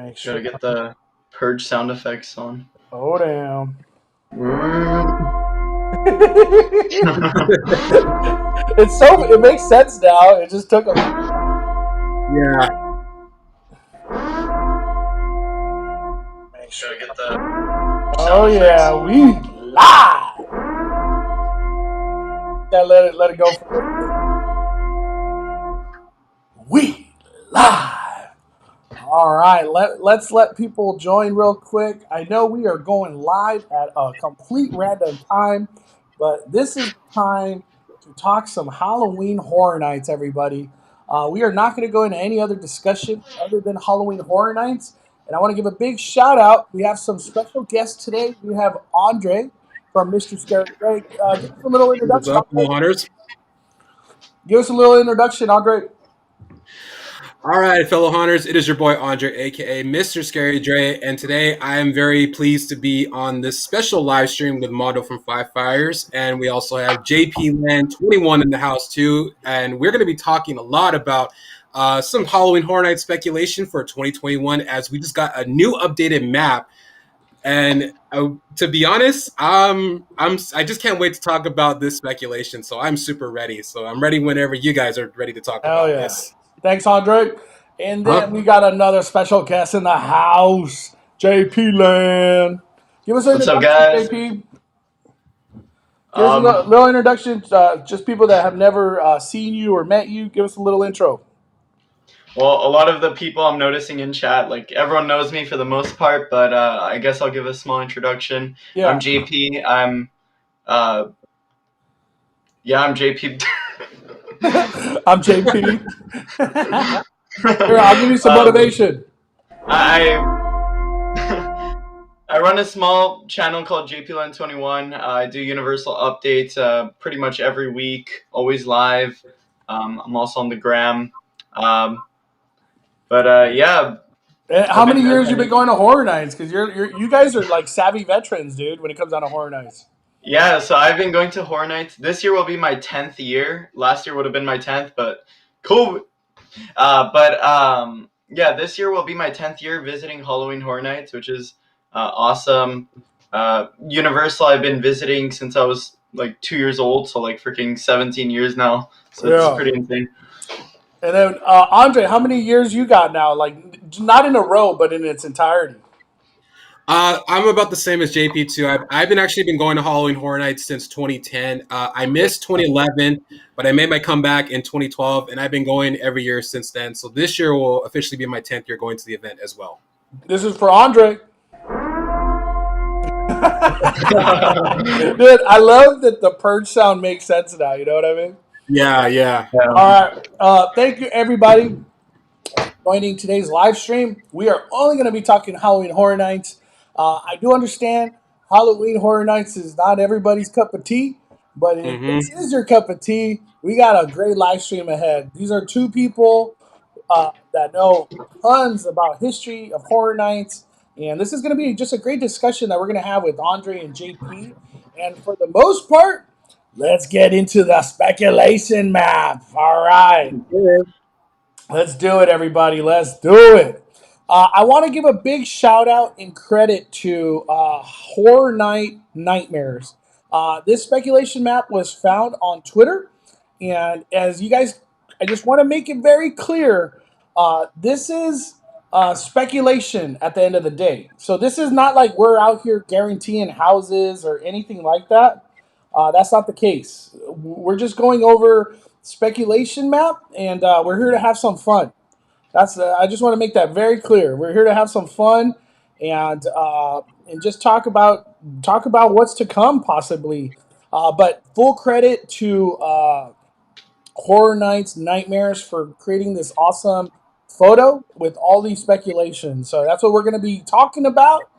Make sure. Gotta get the purge sound effects on. Oh damn. It makes sense now. It just took a Yeah. make sure. Gotta get the Oh yeah, we live. Yeah, let it go for we live. All right, let's let people join real quick. I know we are going live at a complete random time, but this is the time to talk some Halloween Horror Nights, everybody. We are not going to go into any other discussion other than Halloween Horror Nights. And I want to give a big shout out. We have some special guests today. We have Andre from Mr.scarydre. Give us a little What's introduction. up, hunters? Give us a little introduction, Andre. All right, fellow hunters, it is your boy Andre, aka Mr.scarydre, and today I am very pleased to be on this special live stream with Mondo from Five Fires, and we also have JPLAND21 in the house too, and we're going to be talking a lot about some Halloween Horror Night speculation for 2021, as we just got a new updated map. And to be honest, I just can't wait to talk about this speculation. So I'm super ready. So I'm ready whenever you guys are ready to talk about this. Thanks, Andre. And then we got another special guest in the house, JP Land. Give us an What's up, introduction, guys? JP. Give us a little introduction. Just people that have never seen you or met you. Give us a little intro. Well, a lot of the people I'm noticing in chat, like everyone knows me for the most part, but I guess I'll give a small introduction. Yeah. I'm JP. I'm JP. I'm JP. Here, I'll give you some motivation. I run a small channel called JPLAND21. I do Universal updates pretty much every week, always live. I'm also on the gram. Yeah. How many years you been going to Horror Nights? Because you guys are like savvy veterans, dude, when it comes down to Horror Nights. Yeah, so I've been going to Horror Nights. This year will be my 10th year. Last year would have been my 10th, but cool. Yeah, this year will be my 10th year visiting Halloween Horror Nights, which is awesome. Universal I've been visiting since I was like 2 years old, so like freaking 17 years now. So it's pretty insane. And then Andre, how many years you got now? Like not in a row, but in its entirety. I'm about the same as JP too. I've been going to Halloween Horror Nights since 2010. I missed 2011, but I made my comeback in 2012, and I've been going every year since then. So this year will officially be my 10th year going to the event as well. This is for Andre. Dude, I love that the purge sound makes sense now. You know what I mean? Yeah. All right. Thank you, everybody, for joining today's live stream. We are only going to be talking Halloween Horror Nights. I do understand Halloween Horror Nights is not everybody's cup of tea, but if this is your cup of tea, we got a great live stream ahead. These are two people that know tons about history of Horror Nights, and this is going to be just a great discussion that we're going to have with Andre and JP. And for the most part, let's get into the speculation map. All right. Let's do it, everybody. Let's do it. I want to give a big shout out and credit to Horror Night Nightmares. This speculation map was found on Twitter. And as you guys, I just want to make it very clear, this is speculation at the end of the day. So this is not like we're out here guaranteeing houses or anything like that. That's not the case. We're just going over speculation map, and we're here to have some fun. I just want to make that very clear. We're here to have some fun and just talk about what's to come possibly. But full credit to Horror Nights Nightmares for creating this awesome photo with all these speculations. So that's what we're going to be talking about.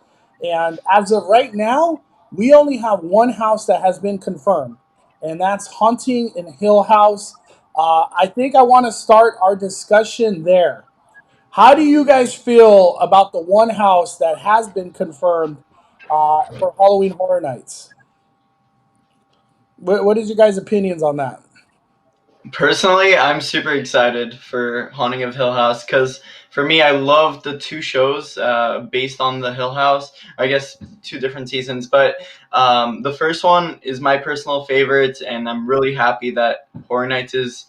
And as of right now, we only have one house that has been confirmed, and that's Haunting in Hill House. I think I want to start our discussion there. How do you guys feel about the one house that has been confirmed for Halloween Horror Nights? What is your guys' opinions on that? Personally, I'm super excited for Haunting of Hill House because for me, I love the two shows based on the Hill House. I guess two different seasons, but the first one is my personal favorite, and I'm really happy that Horror Nights is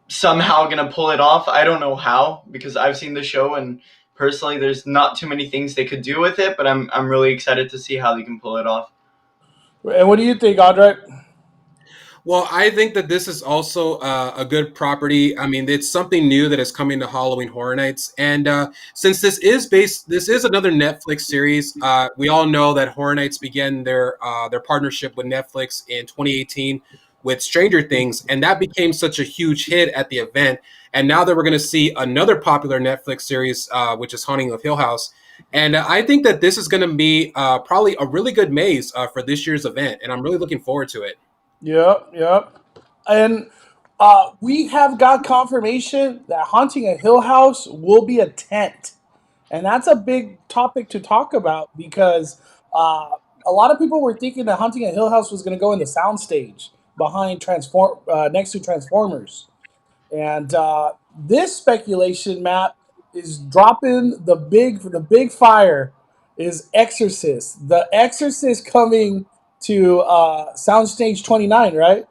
somehow gonna pull it off. I don't know how because I've seen the show and personally, there's not too many things they could do with it, but I'm really excited to see how they can pull it off. And what do you think, Andre? Well, I think that this is also a good property. I mean, it's something new that is coming to Halloween Horror Nights, and since this is another Netflix series. We all know that Horror Nights began their partnership with Netflix in 2018 with Stranger Things, and that became such a huge hit at the event. And now that we're going to see another popular Netflix series, which is Haunting of Hill House. And I think that this is going to be probably a really good maze for this year's event, and I'm really looking forward to it. Yep, yep. And we have got confirmation that Haunting a Hill House will be a tent. And that's a big topic to talk about because a lot of people were thinking that Haunting a Hill House was going to go in the soundstage behind next to Transformers. And this speculation map is dropping the big fire is Exorcist. The Exorcist coming to Soundstage 29, right?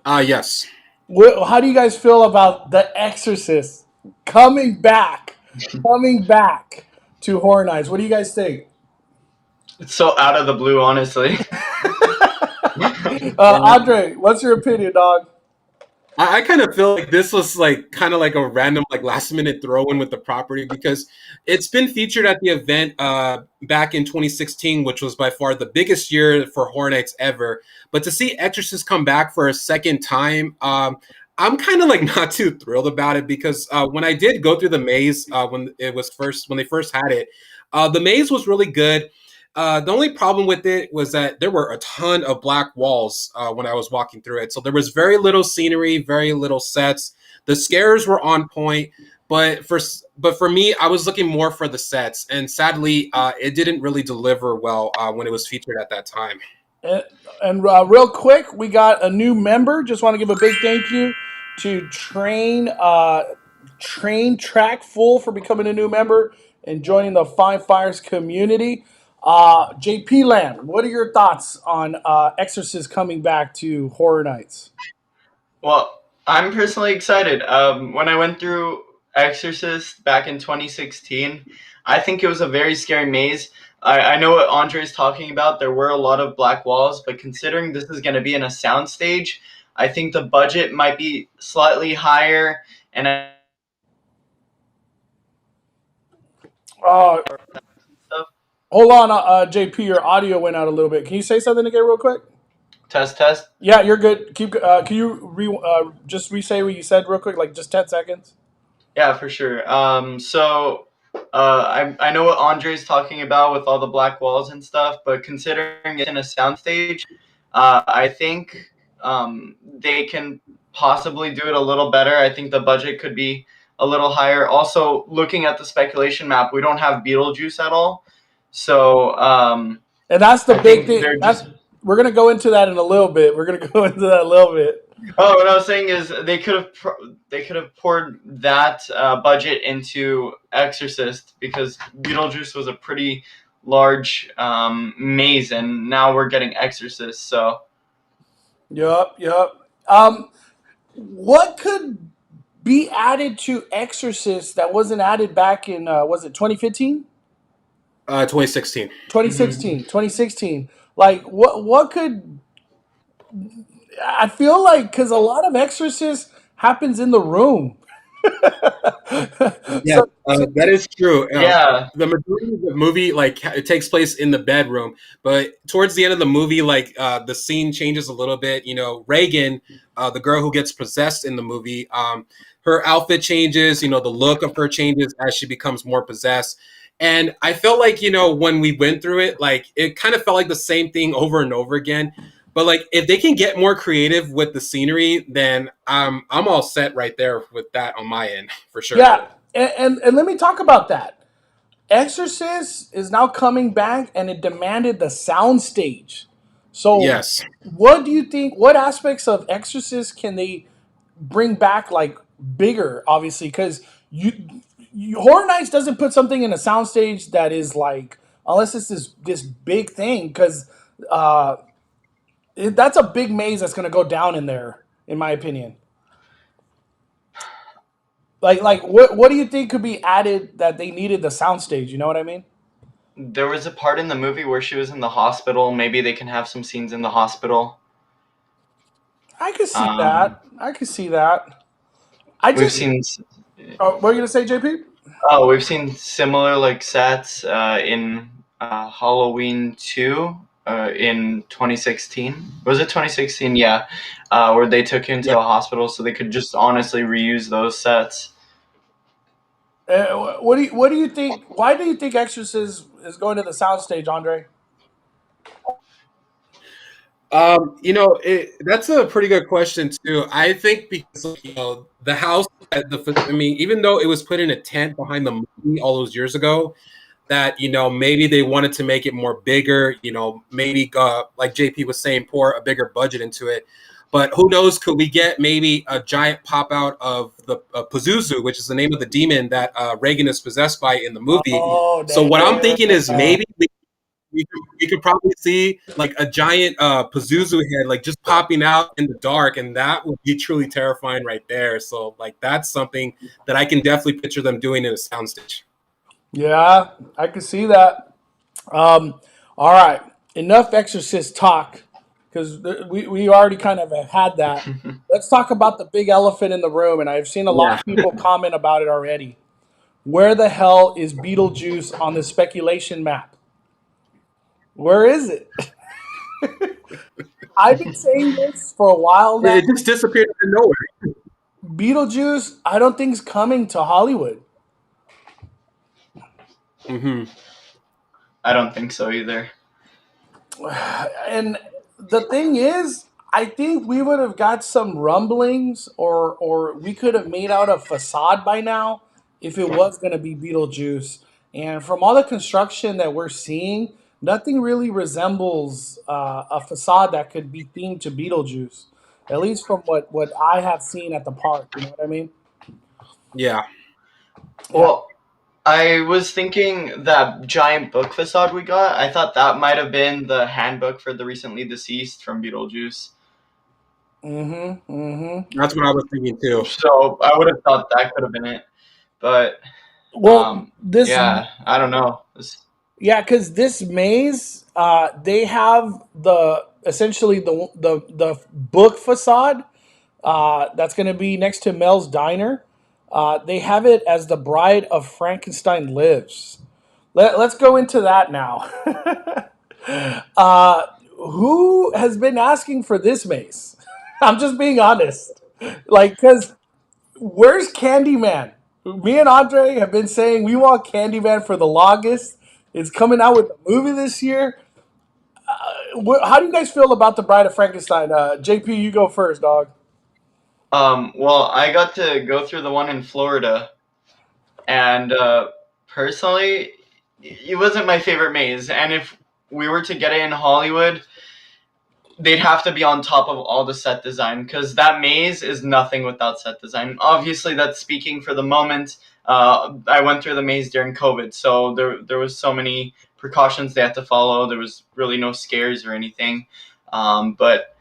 Yes. How do you guys feel about The Exorcist coming back, coming back to Horror Nights? What do you guys think? It's so out of the blue, honestly. Andre, what's your opinion, dog? I kind of feel like this was like kind of like a random like last minute throw in with the property because it's been featured at the event back in 2016, which was by far the biggest year for Horror Nights ever. But to see Exorcist come back for a second time, I'm kind of like not too thrilled about it because when I did go through the maze when they first had it, the maze was really good. The only problem with it was that there were a ton of black walls when I was walking through it. So there was very little scenery, very little sets. The scares were on point, but for me, I was looking more for the sets, and sadly, it didn't really deliver well when it was featured at that time. And, and real quick, we got a new member. Just want to give a big thank you to Train Track Full for becoming a new member and joining the Fine Fires community. JP Land, what are your thoughts on Exorcist coming back to Horror Nights? Well, I'm personally excited. When I went through Exorcist back in 2016, I think it was a very scary maze. I know what Andre is talking about. There were a lot of black walls, but considering this is going to be in a soundstage, I think the budget might be slightly higher. And Uh, stuff. Hold on, JP, your audio went out a little bit. Can you say something again, real quick? Test, test. Yeah, you're good. Keep. Can you just re-say what you said real quick, like just 10 seconds? Yeah, for sure. I know what Andre's talking about with all the black walls and stuff, but considering it's in a soundstage, I think they can possibly do it a little better. I think the budget could be a little higher. Also, looking at the speculation map, we don't have Beetlejuice at all, so And that's the I big think thing. they're That's just. We're gonna go into that in a little bit. We're gonna go into that a little bit. Oh, what I was saying is they could have poured that budget into Exorcist because Beetlejuice was a pretty large maze, and now we're getting Exorcist. So Yup, yup. What could be added to Exorcist that wasn't added back in was it 2015? 2016. 2016, 2016. Like what could I feel like because a lot of Exorcist happens in the room. Yeah, So that is true. yeah, The majority of the movie, like, it takes place in the bedroom, but towards the end of the movie, like, the scene changes a little bit. You know, Reagan, the girl who gets possessed in the movie, her outfit changes. You know, the look of her changes as she becomes more possessed. And I felt like, when we went through it, like, it kind of felt like the same thing over and over again. But like, if they can get more creative with the scenery, then I'm all set right there with that on my end for sure. yeah, and let me talk about that. Exorcist is now coming back, and it demanded the soundstage. So, Yes. what do you think? What aspects of Exorcist can they bring back, like bigger? Obviously, because Horror Nights doesn't put something in a soundstage that is like, unless it's this big thing, because uh, that's a big maze that's going to go down in there, in my opinion. Like what do you think could be added that they needed the soundstage? You know what I mean? There was a part in the movie where she was in the hospital. Maybe they can have some scenes in the hospital. I could see Um, that. I could see that. I we've just. seen What are you gonna say, JP? we've seen similar like sets in Halloween 2 in 2016. Was it 2016? Yeah, where they took you into Yep. a hospital so they could just honestly reuse those sets. What do you think? Why do you think Exorcist is going to the soundstage, Andre? That's a pretty good question too. I think because the house, I mean, even though it was put in a tent behind the movie all those years ago, that maybe they wanted to make it more bigger. Maybe like JP was saying, pour a bigger budget into it. But who knows? Could we get maybe a giant pop out of the Pazuzu, which is the name of the demon that Reagan is possessed by in the movie? Oh, So what I'm thinking is damn. maybe you could probably see like a giant Pazuzu head like just popping out in the dark, and that would be truly terrifying right there. So like that's something that I can definitely picture them doing in a soundstage. Yeah, I can see that. All right, enough Exorcist talk because we already kind of have had that. Let's talk about the big elephant in the room, and I've seen a lot Yeah. of people comment about it already. Where the hell is Beetlejuice on the speculation map? Where is it? I've been saying this for a while now. It just disappeared out of nowhere. Beetlejuice, I don't think is coming to Hollywood. Hmm. I don't think so either. And the thing is, I think we would have got some rumblings, or we could have made out a facade by now if it was going to be Beetlejuice. And from all the construction that we're seeing, nothing really resembles a facade that could be themed to Beetlejuice. At least from what I have seen at the park. You know what I mean? Yeah. Yeah. Well, I was thinking that giant book facade we got. I thought that might have been the handbook for the recently deceased from Beetlejuice. Mm-hmm. Mm-hmm. That's what I was thinking too. So I would have thought that could have been it. But Well, this yeah, I don't know. Yeah, because this maze, they have the essentially the book facade that's going to be next to Mel's Diner. They have it as the Bride of Frankenstein Lives. Let's go into that now. Who has been asking for this maze? I'm just being honest. Like, because where's Candyman? Me and Andre have been saying we want Candyman for the longest. It's coming out with a movie this year. How do you guys feel about the Bride of Frankenstein? JP, you go first, dog. Well, I got to go through the one in Florida, and personally, it wasn't my favorite maze. And if we were to get it in Hollywood, they'd have to be on top of all the set design because that maze is nothing without set design. Obviously, that's speaking for the moment. I went through the maze during COVID, so there was so many precautions they had to follow. There was really no scares or anything, but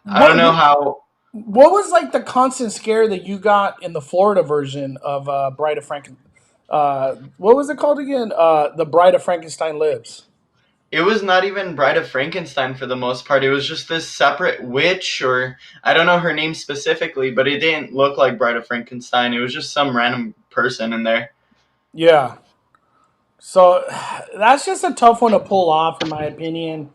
I don't know What how. what was like the constant scare that you got in the Florida version of Bride of Frankenstein? What was it called again? The Bride of Frankenstein Lives. It was not even Bride of Frankenstein for the most part. It was just this separate witch, or I don't know her name specifically, but it didn't look like Bride of Frankenstein. It was just some random person in there. Yeah. So that's just a tough one to pull off, in my opinion.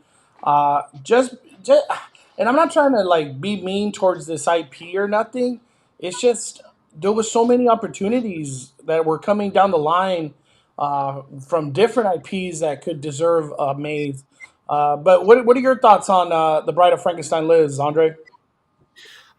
Just, and I'm not trying to like be mean towards this IP or nothing. It's just there was so many opportunities that were coming down the line from different IPs that could deserve a maze. But what are your thoughts on the Bride of Frankenstein Lives, Andre?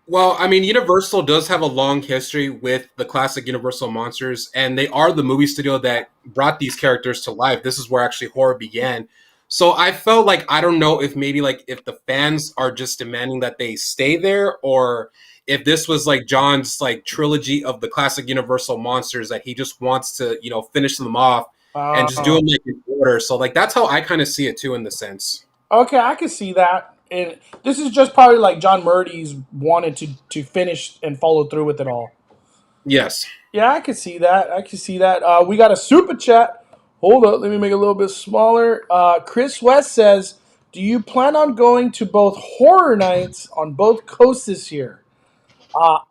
Well, I mean, Universal does have a long history with the classic Universal monsters, and they are the movie studio that brought these characters to life. This is where actually horror began. So I felt like I don't know if maybe like if the fans are just demanding that they stay there, or if this was like John's like trilogy of the classic Universal monsters that he just wants to finish them off and just do Uh, them like in order. So like that's how I kind of see it too in the sense. okay, I can see that. And this is just probably like John Murdy's wanted to finish and follow through with it all. Yes. Yeah, I can see that. I can see that. We got a super chat. Hold up, let me make it a little bit smaller. Chris West says, "Do you plan on going to both horror nights on both coasts this year?"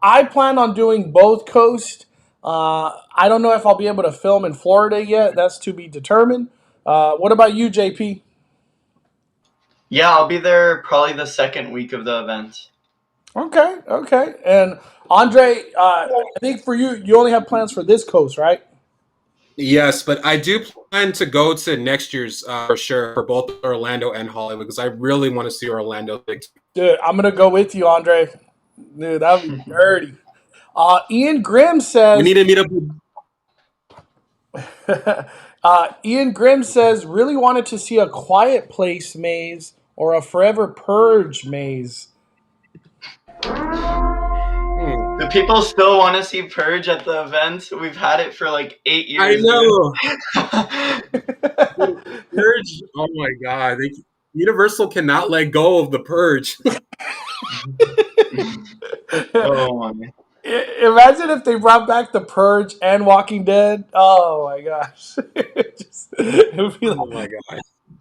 I plan on doing both coasts. I don't know if I'll be able to film in Florida yet. That's to be determined. What about you, JP? Yeah, I'll be there probably the second week of the event. Okay, okay. And Andre, I think for you, you only have plans for this coast, right? Yes, but I do plan to go to next year's for sure for both Orlando and Hollywood because I really want to see Orlando. Dude, I'm gonna go with you, Andre. Dude, that'd be dirty. Ian Grimm We says. need to meet up. Ian Grimm says, really wanted to see a Quiet Place maze or a Forever Purge maze. Do people still want to see Purge at the event? We've had it for like 8 years. I know. Dude. Purge. Oh my god. Universal cannot let go of the Purge. Oh my. Imagine if they brought back the Purge and Walking Dead. Oh my gosh. It would be Oh like, my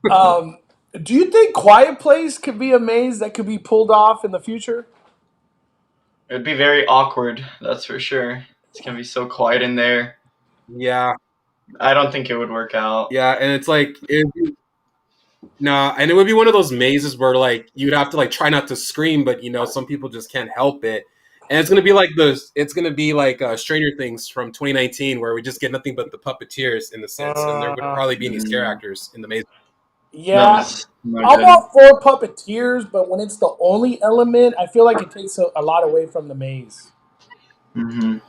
god. do you think Quiet Place could be a maze that could be pulled off in the future? It'd be very awkward, that's for sure. It's gonna be so quiet in there. Yeah. I don't think it would work out. Yeah, and it's like and it would be one of those mazes where like you'd have to like try not to scream, but some people just can't help it. And it's gonna be like Stranger Things from 2019, where we just get nothing but the puppeteers in the sense, and there wouldn't probably be any scare actors in the maze. Yeah. I'm all for puppeteers, but when it's the only element, I feel like it takes a lot away from the maze. Mm-hmm.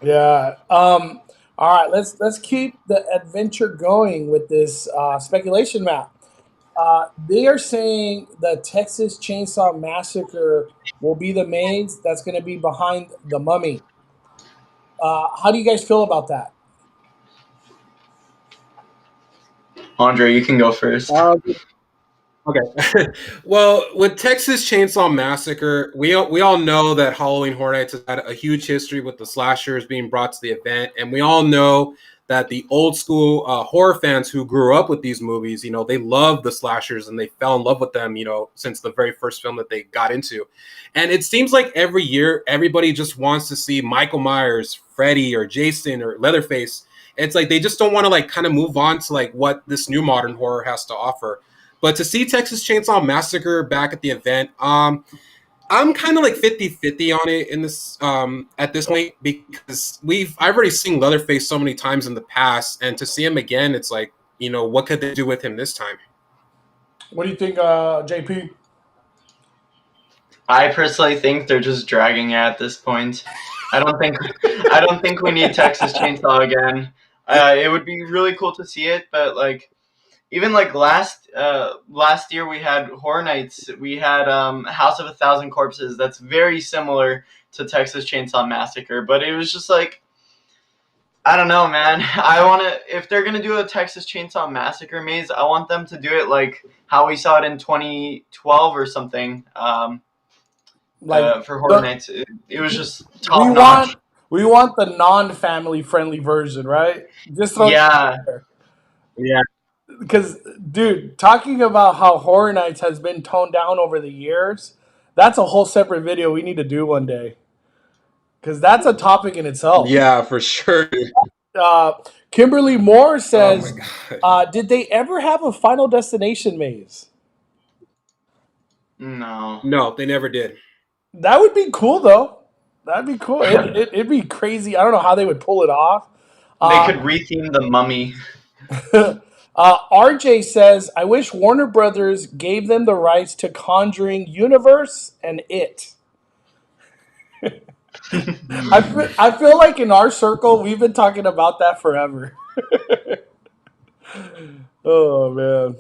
Yeah. All right. Let's keep the adventure going with this speculation map. They are saying the Texas Chainsaw Massacre will be the maze that's going to be behind the Mummy. How do you guys feel about that? Andre, you can go first. Okay. Well, with Texas Chainsaw Massacre, we all know that Halloween Horror Nights has had a huge history with the slashers being brought to the event, and we all know that the old school horror fans who grew up with these movies, they love the slashers and they fell in love with them, since the very first film that they got into. And it seems like every year everybody just wants to see Michael Myers, Freddy, or Jason, or Leatherface. It's like they just don't want to like kind of move on to like what this new modern horror has to offer. But to see Texas Chainsaw Massacre back at the event, I'm kind of like 50-50 on it in this at this point, because I've already seen Leatherface so many times in the past, and to see him again, it's like, what could they do with him this time? What do you think, JP? I personally think they're just dragging it at this point. I don't think we need Texas Chainsaw again. It would be really cool to see it, but like even like last year we had Horror Nights. We had House of a Thousand Corpses. That's very similar to Texas Chainsaw Massacre, but it was just like, I don't know, man. If they're gonna do a Texas Chainsaw Massacre maze, I want them to do it like how we saw it in 2012 or something. For Horror Nights, it was just top notch. We want the non-family friendly version, right? Just throw Yeah. Yeah. Because, dude, talking about how Horror Nights has been toned down over the years, that's a whole separate video we need to do one day. Because that's a topic in itself. Yeah, for sure. Kimberly Moore says, did they ever have a Final Destination maze? No, they never did. That would be cool, though. That'd be cool. It'd be crazy. I don't know how they would pull it off. They could retheme the Mummy. RJ says, I wish Warner Brothers gave them the rights to Conjuring Universe and It. I feel like in our circle, we've been talking about that forever. Oh, man.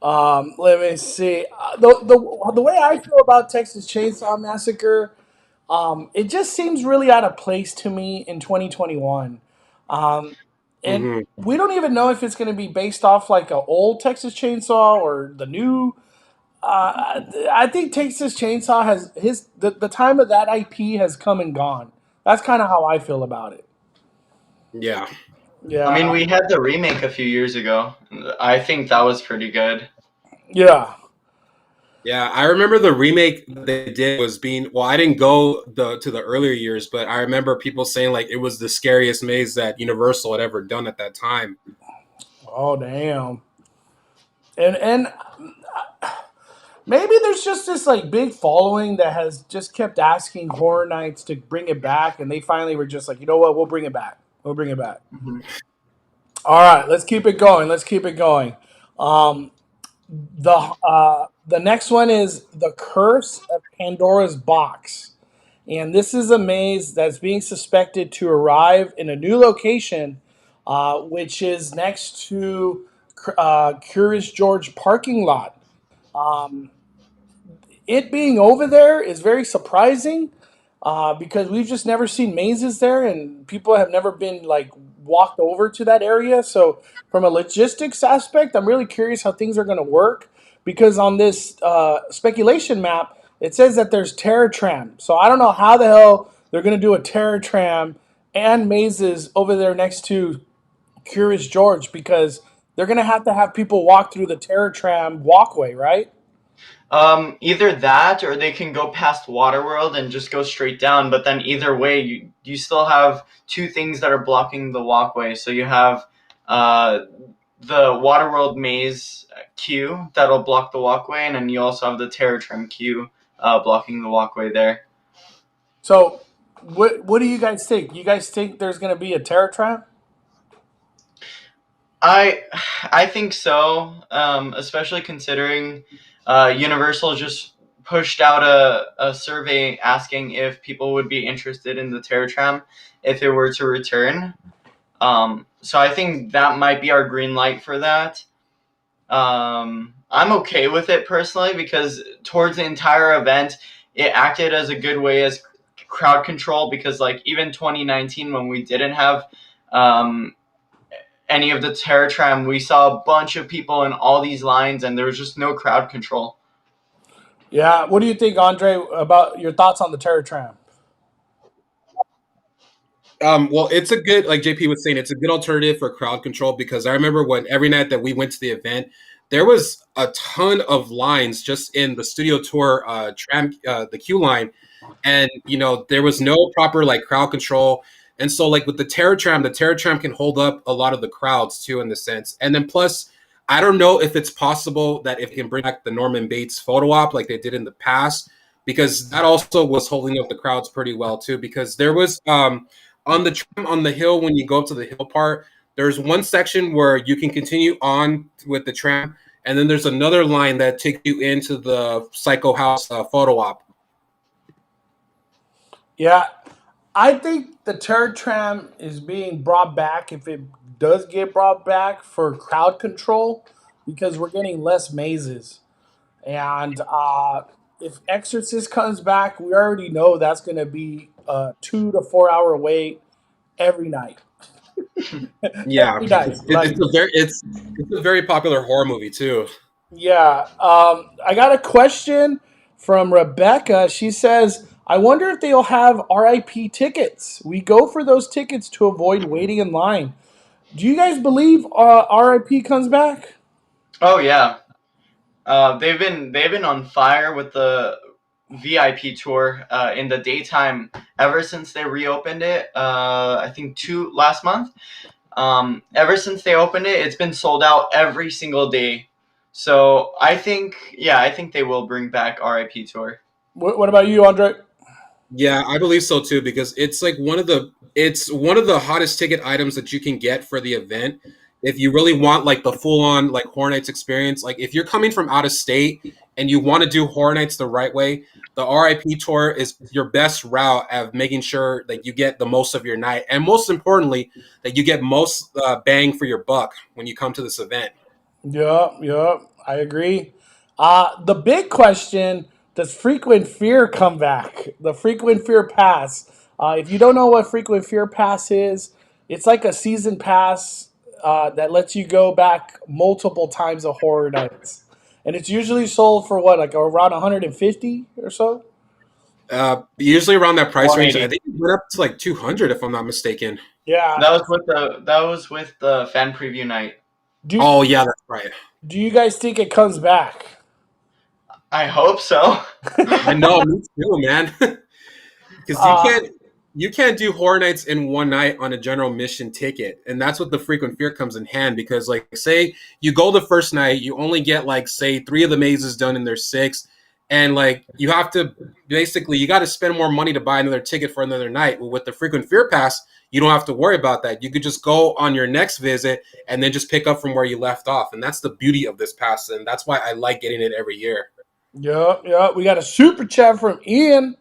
Let me see. The way I feel about Texas Chainsaw Massacre, it just seems really out of place to me in 2021. Um, and Hmm. we don't even know if it's going to be based off like an old Texas Chainsaw or the new. I think Texas Chainsaw has the time of that IP has come and gone. That's kind of how I feel about it. Yeah. I mean, Yeah, we had the remake a few years ago. I think that was pretty good. yeah. Yeah, I remember the remake that they did was being well. I didn't go to the earlier years, but I remember people saying like it was the scariest maze that Universal had ever done at that time. Oh damn. And maybe there's just this like big following that has just kept asking Horror Nights to bring it back, and they finally were just like, you know what, we'll bring it back. We'll bring it back. Mhm. All right, let's keep it going. Let's keep it going. Um, the next one is the Curse of Pandora's Box, and this is a maze that's being suspected to arrive in a new location, which is next to Curious George parking lot. Um, it being over there is very surprising because we've just never seen mazes there, and people have never been like walked over to that area. So, from a logistics aspect, I'm really curious how things are going to work because on this speculation map, it says that there's Terror Tram. So I don't know how the hell they're going to do a Terror Tram and mazes over there next to Curious George because they're going to have people walk through the Terror Tram walkway, right? Either that or they can go past Waterworld and just go straight down. But then either way, you still have two things that are blocking the walkway. So you have uh, the Waterworld Maze queue that'll block the walkway, and then you also have the Terror Tram queue blocking the walkway there. So, what do you guys think? You guys think there's going to be a terror trap? I I think so, especially considering Universal just pushed out a survey asking if people would be interested in the Terror Tram if it were to return. So I think that might be our green light for that. I'm okay with it personally because towards the entire event, it acted as a good way as crowd control because like even 2019 when we didn't have um, any of the Terror Tram, we saw a bunch of people in all these lines, and there was just no crowd control. Yeah. What do you think, Andre, about your thoughts on the terror tram? Well, it's a good, like JP was saying, it's a good alternative for crowd control because I remember when every night that we went to the event, there was a ton of lines just in the studio tour tram, the queue line, and there was no proper like crowd control. And so like with the Terror Tram can hold up a lot of the crowds too in the sense. And then plus, I don't know if it's possible that if it can bring back the Norman Bates photo op like they did in the past, because that also was holding up the crowds pretty well too. Because there was on the tram on the hill when you go up to the hill part, there's one section where you can continue on with the tram, and then there's another line that takes you into the Psycho House photo op. Yeah, I think the terror tram is being brought back if it does get brought back for crowd control because we're getting less mazes. And if Exorcist comes back, we already know that's going to be a 2 to 4 hour wait every night. Yeah, Every night. Like, it's a very popular horror movie too. yeah. I got a question from Rebecca. She says, I wonder if they'll have RIP tickets. We go for those tickets to avoid waiting in line. Do you guys believe RIP comes back? Oh yeah, they've been on fire with the VIP tour in the daytime ever since they reopened it. I think two last month. Ever since they opened it, it's been sold out every single day. So I think they will bring back RIP tour. What about you, Andre? Yeah, I believe so too because it's one of the hottest ticket items that you can get for the event. If you really want like the full on like Horror Nights experience, like if you're coming from out of state and you want to do Horror Nights the right way, the RIP tour is your best route of making sure that you get the most of your night, and most importantly, that you get most bang for your buck when you come to this event. Yep. I agree. The big question: does frequent fear come back? The frequent fear pass. If you don't know what frequent fear pass is, it's like a season pass that lets you go back multiple times of horror nights, and it's usually sold for what, like around 150 or so. Usually around that price range. I 180. think it went up to like 200 if I'm not mistaken. Yeah. That was with the fan preview night. Do Oh yeah, that's right. Do you guys think it comes back? I hope so. I know, me too, man. Because uh, you can't do horror nights in one night on a general mission ticket, and that's what the frequent fear comes in hand. Because like, say you go the first night, you only get like say 3 of the mazes done, and there's 6, and like you have to basically you got to spend more money to buy another ticket for another night. Well, with the frequent fear pass, you don't have to worry about that. You could just go on your next visit and then just pick up from where you left off, and that's the beauty of this pass, and that's why I like getting it every year. yeah. We got a super chat from Ian.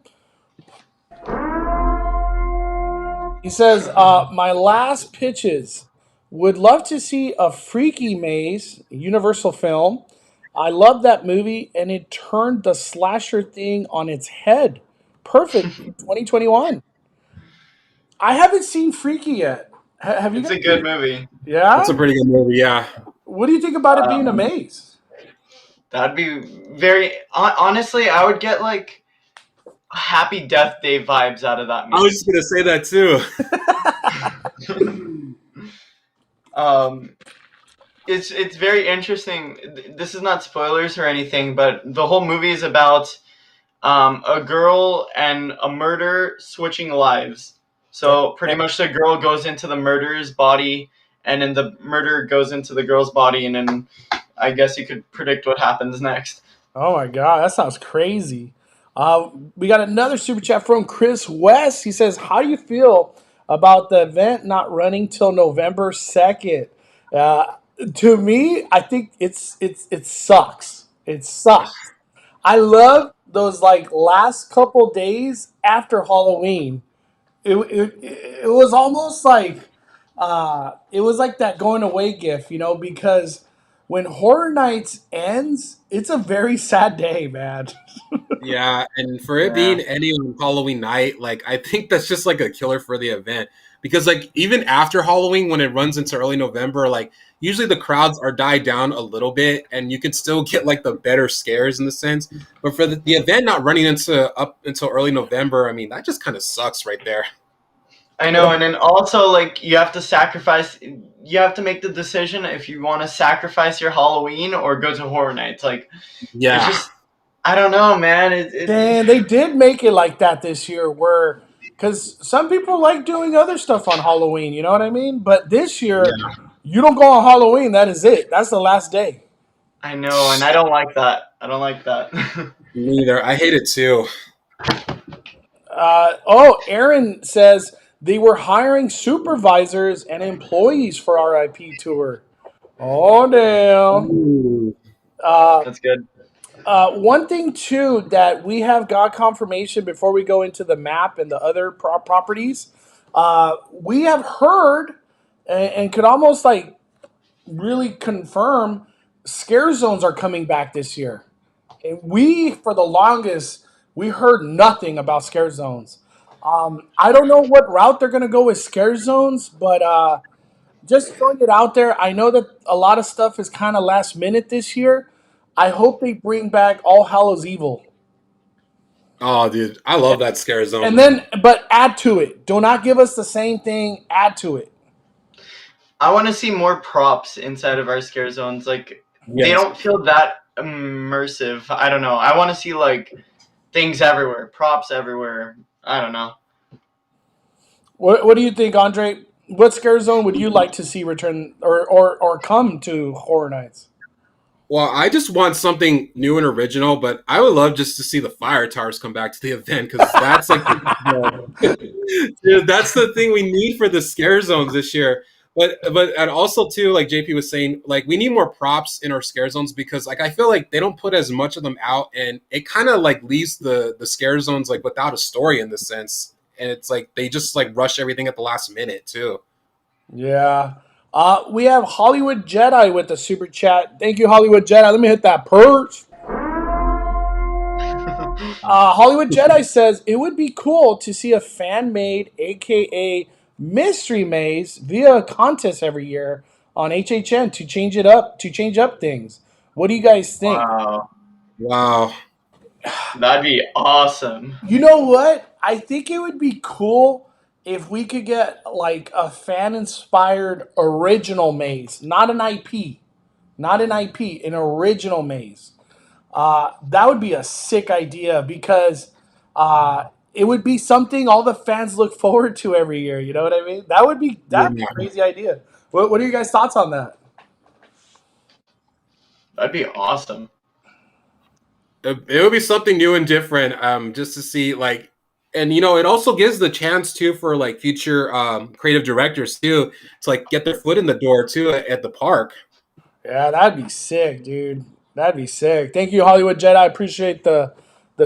He says, "My last pitches. Would love to see a Freaky Maze Universal film. I love that movie, and it turned the slasher thing on its head. Perfect for 2021. I haven't seen Freaky yet. Have you It's guys a good seen? movie. That's a Yeah. pretty good movie, yeah. What do you think about it being a Um, maze? that'd be honestly. I would get like Happy Death Day vibes out of that I was just maze. gonna say that too. um, it's very interesting. This is not spoilers or anything, but the whole movie is about a girl and a murder switching lives. So pretty much the girl goes into the murderer's body, and then the murderer goes into the girl's body, and then I guess you could predict what happens next. Oh my god, that sounds crazy. We got another super chat from Chris West. He says, "How do you feel about the event not running till November 2nd?" Uh, to me, I think it sucks. It sucks. I love those like last couple days after Halloween. It was almost like it was like that going away gift, because when Horror Nights ends, it's a very sad day, man. Yeah, and for it Yeah. being any on Halloween night, like I think that's just like a killer for the event. Because like even after Halloween, when it runs into early November, like usually the crowds are died down a little bit, and you can still get like the better scares in the sense. But for the event not running into up until early November, I mean that just kind of sucks right there. I know, and then also like you have to sacrifice. You have to make the decision if you want to sacrifice your Halloween or go to Horror Nights. Like it's Yeah, just I don't know, man. And they did make it like that this year, where because some people like doing other stuff on Halloween, you know what I mean? But this year, yeah. you don't go on Halloween. That is it. That's the last day. I know, and I don't like that. I don't like that. Neither. I hate it too. Aaron says they were hiring supervisors and employees for RIP tour. Oh damn. Ooh. Uh, That's good. one thing too that we have got confirmation before we go into the map and the other properties. We have heard and could almost like really confirm scare zones are coming back this year. And we, for the longest, we heard nothing about scare zones. I don't know what route they're going to go with scare zones, but just throwing it out there. I know that a lot of stuff is kind of last minute this year. I hope they bring back All Hallows Evil. Oh, dude, I love that scare zone. And then, but add to it. Do not give us the same thing. Add to it. I want to see more props inside of our scare zones. Like they Yes. don't feel that immersive. I don't know. I want to see like things everywhere, props everywhere. I don't know. What do you think, Andre? What scare zone would you like to see return or come to Horror Nights? Well, I just want something new and original, but I would love just to see the fire towers come back to the event because that's like, dude, that's the thing we need for the scare zones this year. But and also too, like JP was saying, like we need more props in our scare zones because like I feel like they don't put as much of them out, and it kind of like leaves the scare zones like without a story in the sense, and it's like they just like rush everything at the last minute too. Yeah. We have Hollywood Jedi with the super chat. Thank you, Hollywood Jedi. Let me hit that purse. Hollywood Jedi says it would be cool to see a fan made, aka mystery maze, via a contest every year on HHN to change up things. What do you guys think? Wow, Wow. that'd be awesome. You know what? I think it would be cool if we could get like a fan inspired original maze, not an IP, an original maze. That would be a sick idea because it would be something all the fans look forward to every year. You know what I mean? That'd be Yeah. a crazy idea. What are you guys' thoughts on that? That'd be awesome. It would be something new and different, just to see like, and it also gives the chance too for like future creative directors too to like get their foot in the door too at the park. Yeah, that'd be sick, dude. That'd be sick. Thank you, Hollywood Jedi. I appreciate the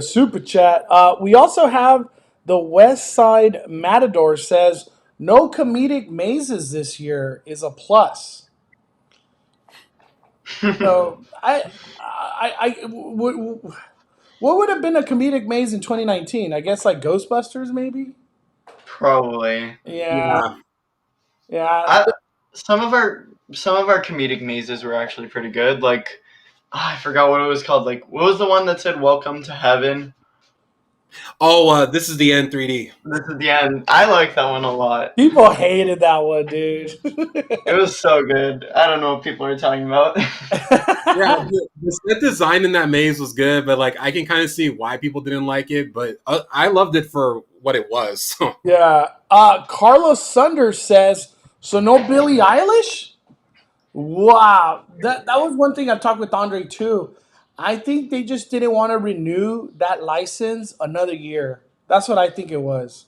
super chat. We also have the West Side Matador says no comedic mazes this year is a plus. So what would have been a comedic maze in 2019? I guess like Ghostbusters, maybe. Probably. Yeah, Yeah. yeah. I, some of our comedic mazes were actually pretty good. Like, I forgot what it was called. Like, what was the one that said "Welcome to Heaven"? Oh, this is the end 3D. This is the end. I like that one a lot. People hated that one, dude. It was so good. I don't know what people are talking about. Yeah, the set design in that maze was good, but like I can kind of see why people didn't like it. But I loved it for what it was. Yeah. Carlos Sunders says, so no Billie Eilish? Wow. That was one thing I talked with Andre too. I think they just didn't want to renew that license another year. That's what I think it was.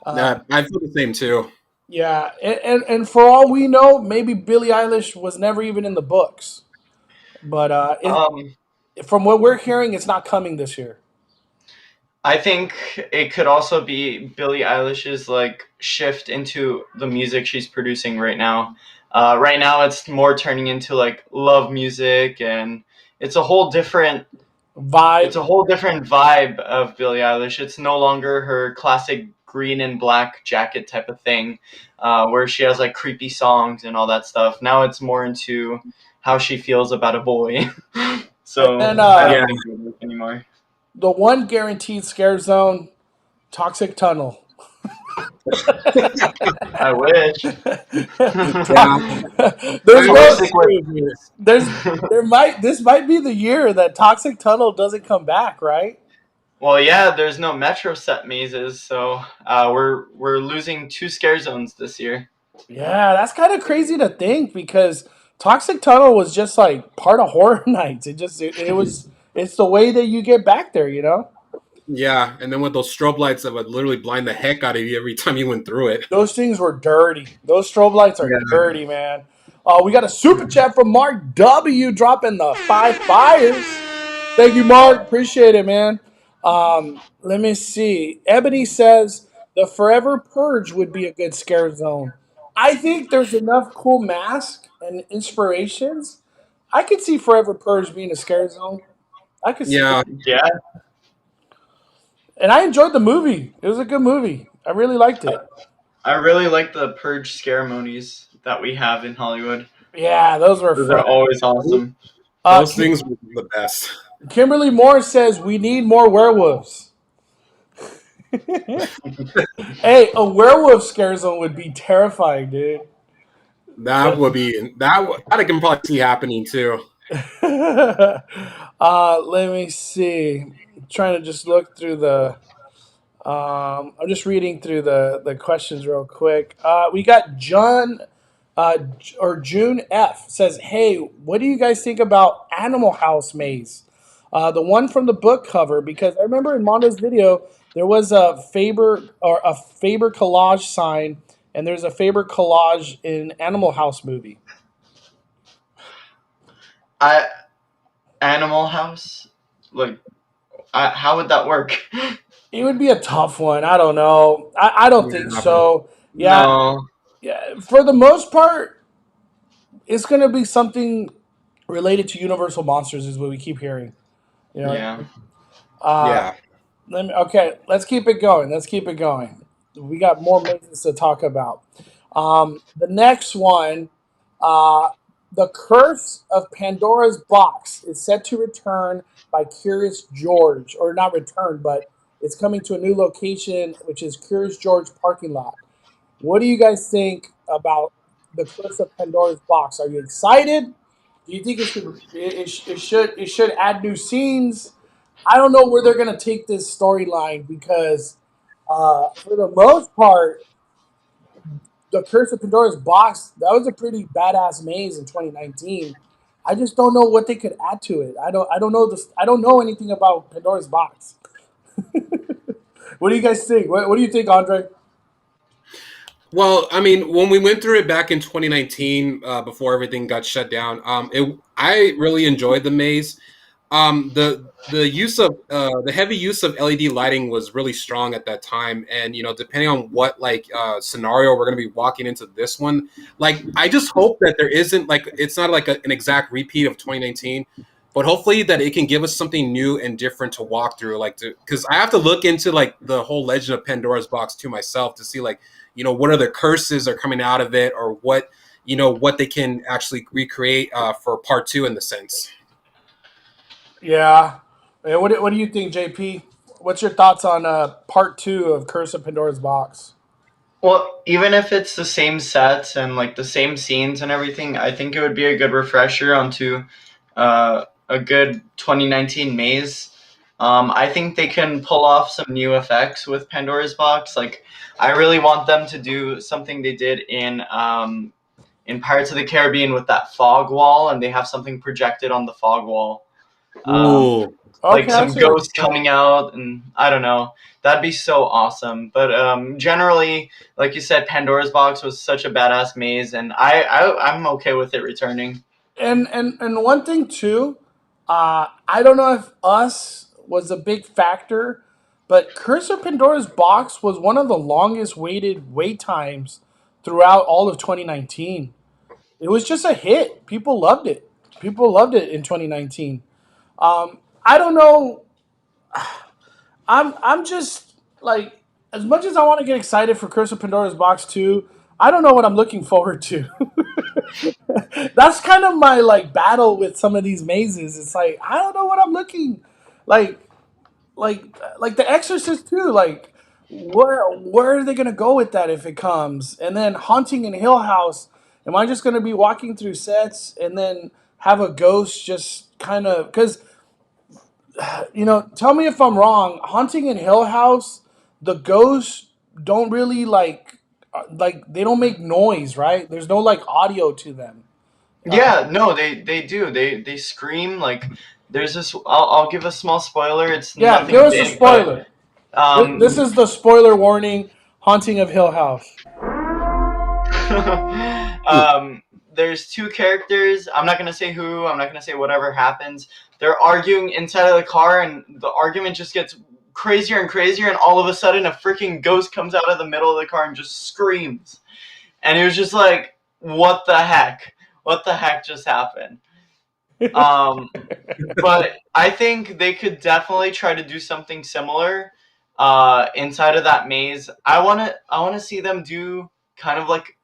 Yeah, I feel the same too. Yeah. And for all we know, maybe Billie Eilish was never even in the books. But um, from what we're hearing, it's not coming this year. I think it could also be Billie Eilish's like shift into the music she's producing right now. Right now, it's more turning into like love music, and it's a whole different Vibe. it's a whole different vibe of Billie Eilish. It's no longer her classic green and black jacket type of thing, where she has like creepy songs and all that stuff. Now it's more into how she feels about a boy. So And I Yeah, don't think it works anymore. the one guaranteed scare zone, Toxic Tunnel. I wish. yeah. there's I no wish they could. this might be the year that Toxic Tunnel doesn't come back, right? Well, yeah, there's no Metro set mazes, so we're losing 2 scare zones this year. Yeah, that's kind of crazy to think because Toxic Tunnel was just like part of Horror Nights. It's the way that you get back there, you know? Yeah, and then with those strobe lights that would literally blind the heck out of you every time you went through it. Those things were dirty. Those strobe lights are Yeah. dirty, man. We got a super chat from Mark W dropping the 5 fires. Thank you, Mark. Appreciate it, man. Let me see. Ebony says the Forever Purge would be a good scare zone. I think there's enough cool masks and inspirations. I could see Forever Purge being a scare zone. I could see Yeah, it. Yeah, And I enjoyed the movie. It was a good movie. I really liked it. I really like the purge scaremonies that we have in Hollywood. Yeah, those were Those fun. are always awesome. those things were the best. Kimberly Moore says we need more werewolves. Hey, a werewolf scare zone would be terrifying, dude. That would be that I can probably see happening too. Let me see. I'm trying to just look through the. I'm just reading through the questions real quick. We got John or June F says, "Hey, what do you guys think about Animal House Maze? The one from the book cover, because I remember in Mondo's video there was a Faber collage sign, and there's a Faber collage in Animal House movie. I Animal House, like, how would that work? It would be a tough one. I don't know. I don't think Yeah. so. Yeah, No. yeah. For the most part, it's going to be something related to Universal monsters, is what we keep hearing. You know what I Yeah. mean? Uh, Yeah. okay, let's keep it going. Let's keep it going. We got more mazes to talk about. The next one, uh, the Curse of Pandora's Box is set to return by Curious George, or not return, but it's coming to a new location, which is Curious George parking lot. What do you guys think about the Curse of Pandora's Box? Are you excited? Do you think it should add new scenes? I don't know where they're gonna take this storyline because, for the most part, the Curse of Pandora's Box, that was a pretty badass maze in 2019. I just don't know what they could add to it. I don't know this. I don't know anything about Pandora's Box. What do you guys think? What do you think, Andre? Well, I mean, when we went through it back in 2019, before everything got shut down, I really enjoyed the maze. The use of the heavy use of LED lighting was really strong at that time, and depending on what scenario we're going to be walking into this one, like I just hope that there isn't like it's not like an exact repeat of 2019, but hopefully that it can give us something new and different to walk through, like to because I have to look into like the whole Legend of Pandora's box to myself to see like what are the curses are coming out of it, or what they can actually recreate for part two in the sense. Yeah. What do you think, JP? What's your thoughts on part two of Curse of Pandora's Box? Well, even if it's the same sets and like the same scenes and everything, I think it would be a good refresher onto a good 2019 maze. I think they can pull off some new effects with Pandora's Box. Like, I really want them to do something they did in Pirates of the Caribbean with that fog wall, and they have something projected on the fog wall. Um, Ooh. like Okay, I some see what ghosts you're saying. coming out, and I don't know. That'd be so awesome. But generally, like you said, Pandora's Box was such a badass maze, and I'm okay with it returning. And one thing too, I don't know if us was a big factor, but Curse of Pandora's Box was one of the longest waited wait times throughout all of 2019. It was just a hit. People loved it. People loved it in 2019. I don't know. I'm just like, as much as I want to get excited for Curse of Pandora's Box 2, I don't know what I'm looking forward to. That's kind of my like battle with some of these mazes. It's like I don't know what I'm looking like like the Exorcist too. Like where are they gonna go with that if it comes? And then Haunting in Hill House. Am I just gonna be walking through sets and then have a ghost just kind of because tell me if I'm wrong. Haunting in Hill House, the ghosts don't really like they don't make noise, right? There's no like audio to them. Uh, Yeah, no, they do. They scream like there's this. I'll give a small spoiler. It's yeah, give nothing us a big, but spoiler. This um, is the spoiler warning. Haunting of Hill House. um, there's two characters. I'm not gonna say who. I'm not gonna say whatever happens. They're arguing inside of the car, and the argument just gets crazier and crazier. And all of a sudden, a freaking ghost comes out of the middle of the car and just screams. And it was just like, what the heck? What the heck just happened? Um, but I think they could definitely try to do something similar inside of that maze. I want to see them do kind of like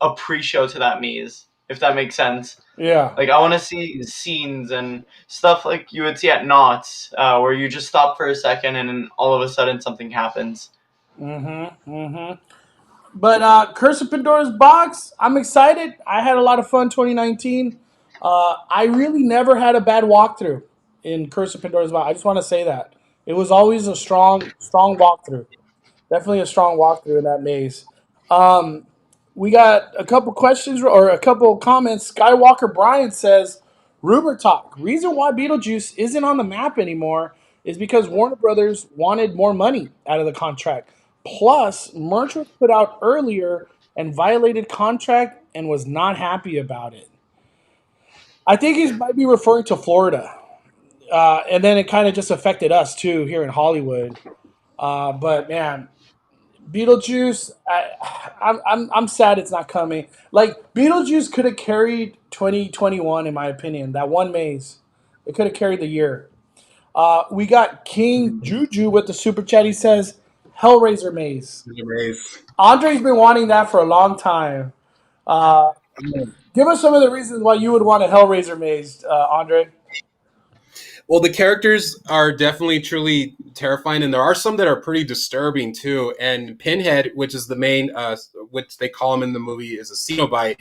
a pre-show to that maze, if that makes sense. Yeah. Like I want to see scenes and stuff like you would see at Knott's, where you just stop for a second and then all of a sudden something happens. Mm-hmm. Mm-hmm. But Curse of Pandora's Box, I'm excited. I had a lot of fun 2019. I really never had a bad walkthrough in Curse of Pandora's Box. I just want to say that. It was always a strong walkthrough. Definitely a strong walkthrough in that maze. Um, we got a couple questions or a couple comments. Skywalker Brian says, Rumor talk. Reason why Beetlejuice isn't on the map anymore is because Warner Brothers wanted more money out of the contract. Plus, merch was put out earlier and violated contract and was not happy about it. I think he might be referring to Florida. And then it kind of just affected us too here in Hollywood. But man, Beetlejuice, I'm sad it's not coming. Like Beetlejuice could have carried 2021 in my opinion. That one maze, it could have carried the year. We got King Juju with the super chat. He says Hellraiser Maze. Andre's been wanting that for a long time. Uh, Give us some of the reasons why you would want a Hellraiser Maze, Andre. Well, the characters are definitely truly terrifying, and there are some that are pretty disturbing too. And Pinhead, which is the main, which they call him in the movie, is a Cenobite,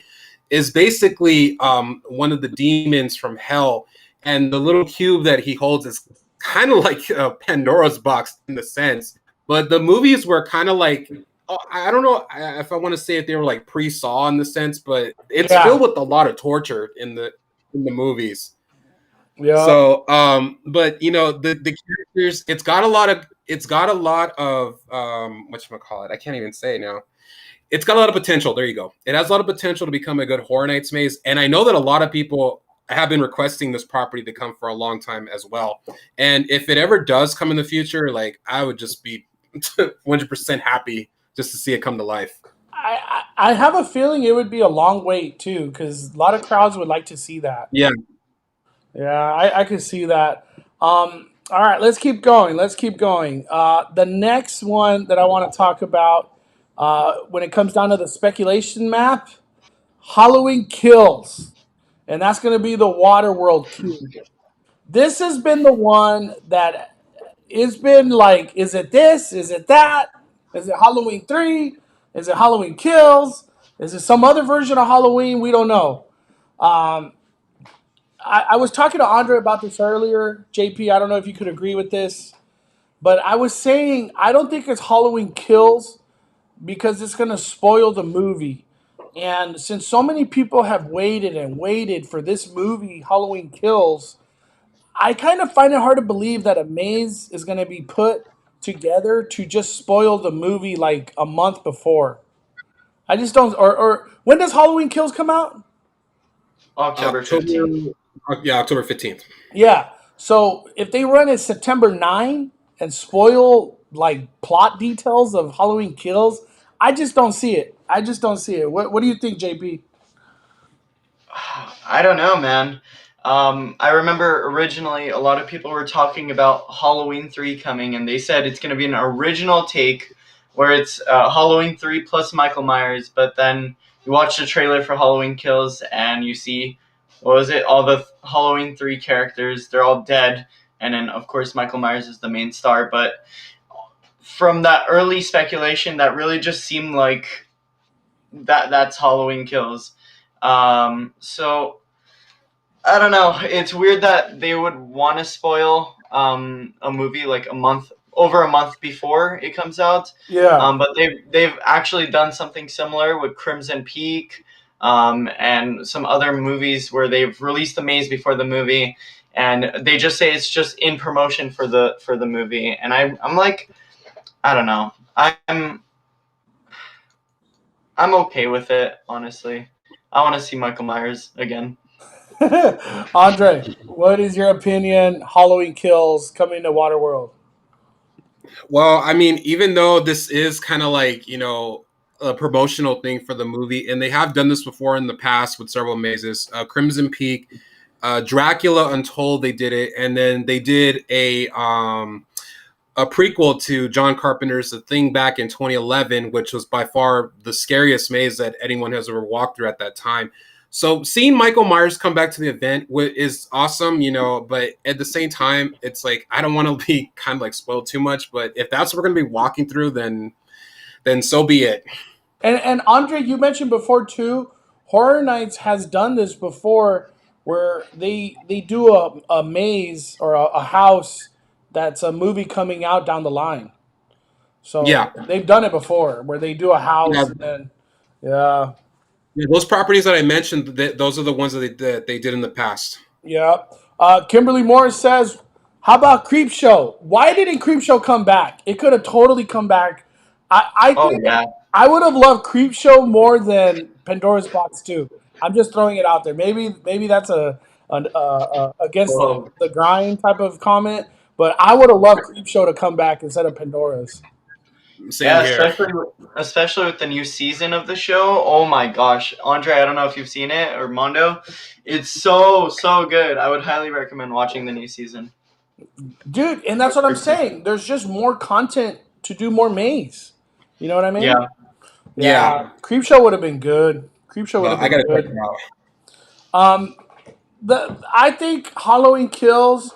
is basically one of the demons from hell. And the little cube that he holds is kind of like Pandora's box in the sense. But the movies were kind of like, oh, I don't know if I want to say if they were like pre-Saw in the sense, but it's Yeah, filled with a lot of torture in the movies. yeah. So, but you know, the characters, it's got a lot of whatchamacallit, I can't even say it now. It's got a lot of potential. There you go. It has a lot of potential to become a good Horror Nights maze, and I know that a lot of people have been requesting this property to come for a long time as well. And if it ever does come in the future, like I would just be 100% happy just to see it come to life. I have a feeling it would be a long wait too, because a lot of crowds would like to see that. Yeah. Yeah, I can see that. All right, let's keep going. Let's keep going. The next one that I want to talk about, when it comes down to the speculation map, Halloween Kills, and that's going to be the Waterworld cube. This has been the one that it's been like, is it this? Is it that? Is it Halloween 3? Is it Halloween Kills? Is it some other version of Halloween? We don't know. Um, I was talking to Andre about this earlier. JP, I don't know if you could agree with this, but I was saying I don't think it's Halloween Kills because it's going to spoil the movie. And since so many people have waited and waited for this movie, Halloween Kills, I kind of find it hard to believe that a maze is going to be put together to just spoil the movie like a month before. I just don't. Or when does Halloween Kills come out? October October, 15th. yeah, October 15th. Yeah. So if they run it September 9 and spoil like plot details of Halloween Kills, I just don't see it. I just don't see it. What do you think, JP? I don't know, man. I remember originally a lot of people were talking about Halloween 3 coming, and they said it's going to be an original take where it's Halloween 3 plus Michael Myers, but then you watch the trailer for Halloween Kills and you see, what was it, all the Halloween 3 characters, they're all dead, and then of course Michael Myers is the main star, but from that early speculation, that really just seemed like that's Halloween Kills. So I don't know. It's weird that they would want to spoil a movie like over a month before it comes out. Yeah. But they've actually done something similar with Crimson Peak, and some other movies where they've released the maze before the movie, and they just say it's just in promotion for the movie. And I'm like, I don't know. I'm okay with it, honestly. I want to see Michael Myers again. Andre, what is your opinion? Halloween Kills coming to Waterworld. Well, I mean, even though this is kind of like, you know, a promotional thing for the movie, and they have done this before in the past with several mazes, Crimson Peak, Dracula Untold, they did it, and then they did a prequel to John Carpenter's The Thing back in 2011, which was by far the scariest maze that anyone has ever walked through at that time. So seeing Michael Myers come back to the event is awesome, you know, but at the same time, it's like I don't want to be kind of like spoiled too much. But if that's what we're going to be walking through, then so be it. And Andre, you mentioned before too, Horror Nights has done this before where they do a maze or a house that's a movie coming out down the line. So Yeah, they've done it before where they do a yeah, house and then yeah. yeah, those properties that I mentioned, those are the ones that they did in the past. Yeah. Kimberly Morris says, "How about Creepshow? Why didn't Creepshow come back? It could have totally come back. I Oh think yeah. I would have loved Creepshow more than Pandora's Box too. I'm just throwing it out there. Maybe that's a against Whoa. the grind type of comment, but I would have loved Creepshow to come back instead of Pandora's. Same here. especially with the new season of the show. Oh my gosh, Andre, I don't know if you've seen it, or Mondo. It's so good. I would highly recommend watching the new season. Dude, and that's what I'm saying. There's just more content to do more maze. You know what I mean? Yeah. Yeah. Creepshow would have been good. Creepshow would Well, have I been gotta check good. it out. I think Halloween Kills.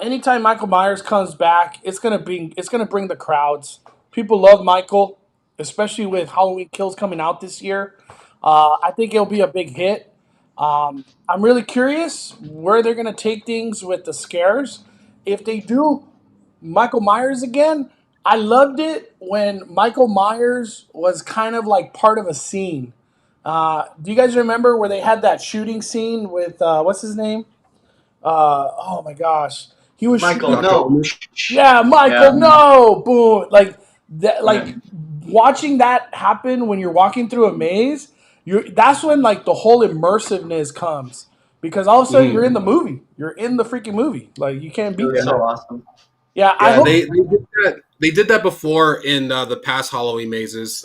Anytime Michael Myers comes back, it's gonna bring the crowds. People love Michael, especially with Halloween Kills coming out this year. I think it'll be a big hit. I'm really curious where they're gonna take things with the scares. If they do Michael Myers again, I loved it when Michael Myers was kind of like part of a scene. Do you guys remember where they had that shooting scene with what's his name? Oh my gosh, he was Michael, shooting. Dr. no. Loomis. Yeah, Yeah. Michael, no, boom, like that, Yeah. like watching that happen when you're walking through a maze. That's when like the whole immersiveness comes because all of a sudden you're in the movie. You're in the freaking movie. Like you can't It beat was that. so awesome. Yeah, I Yeah, hope. they did that before in the past Halloween mazes,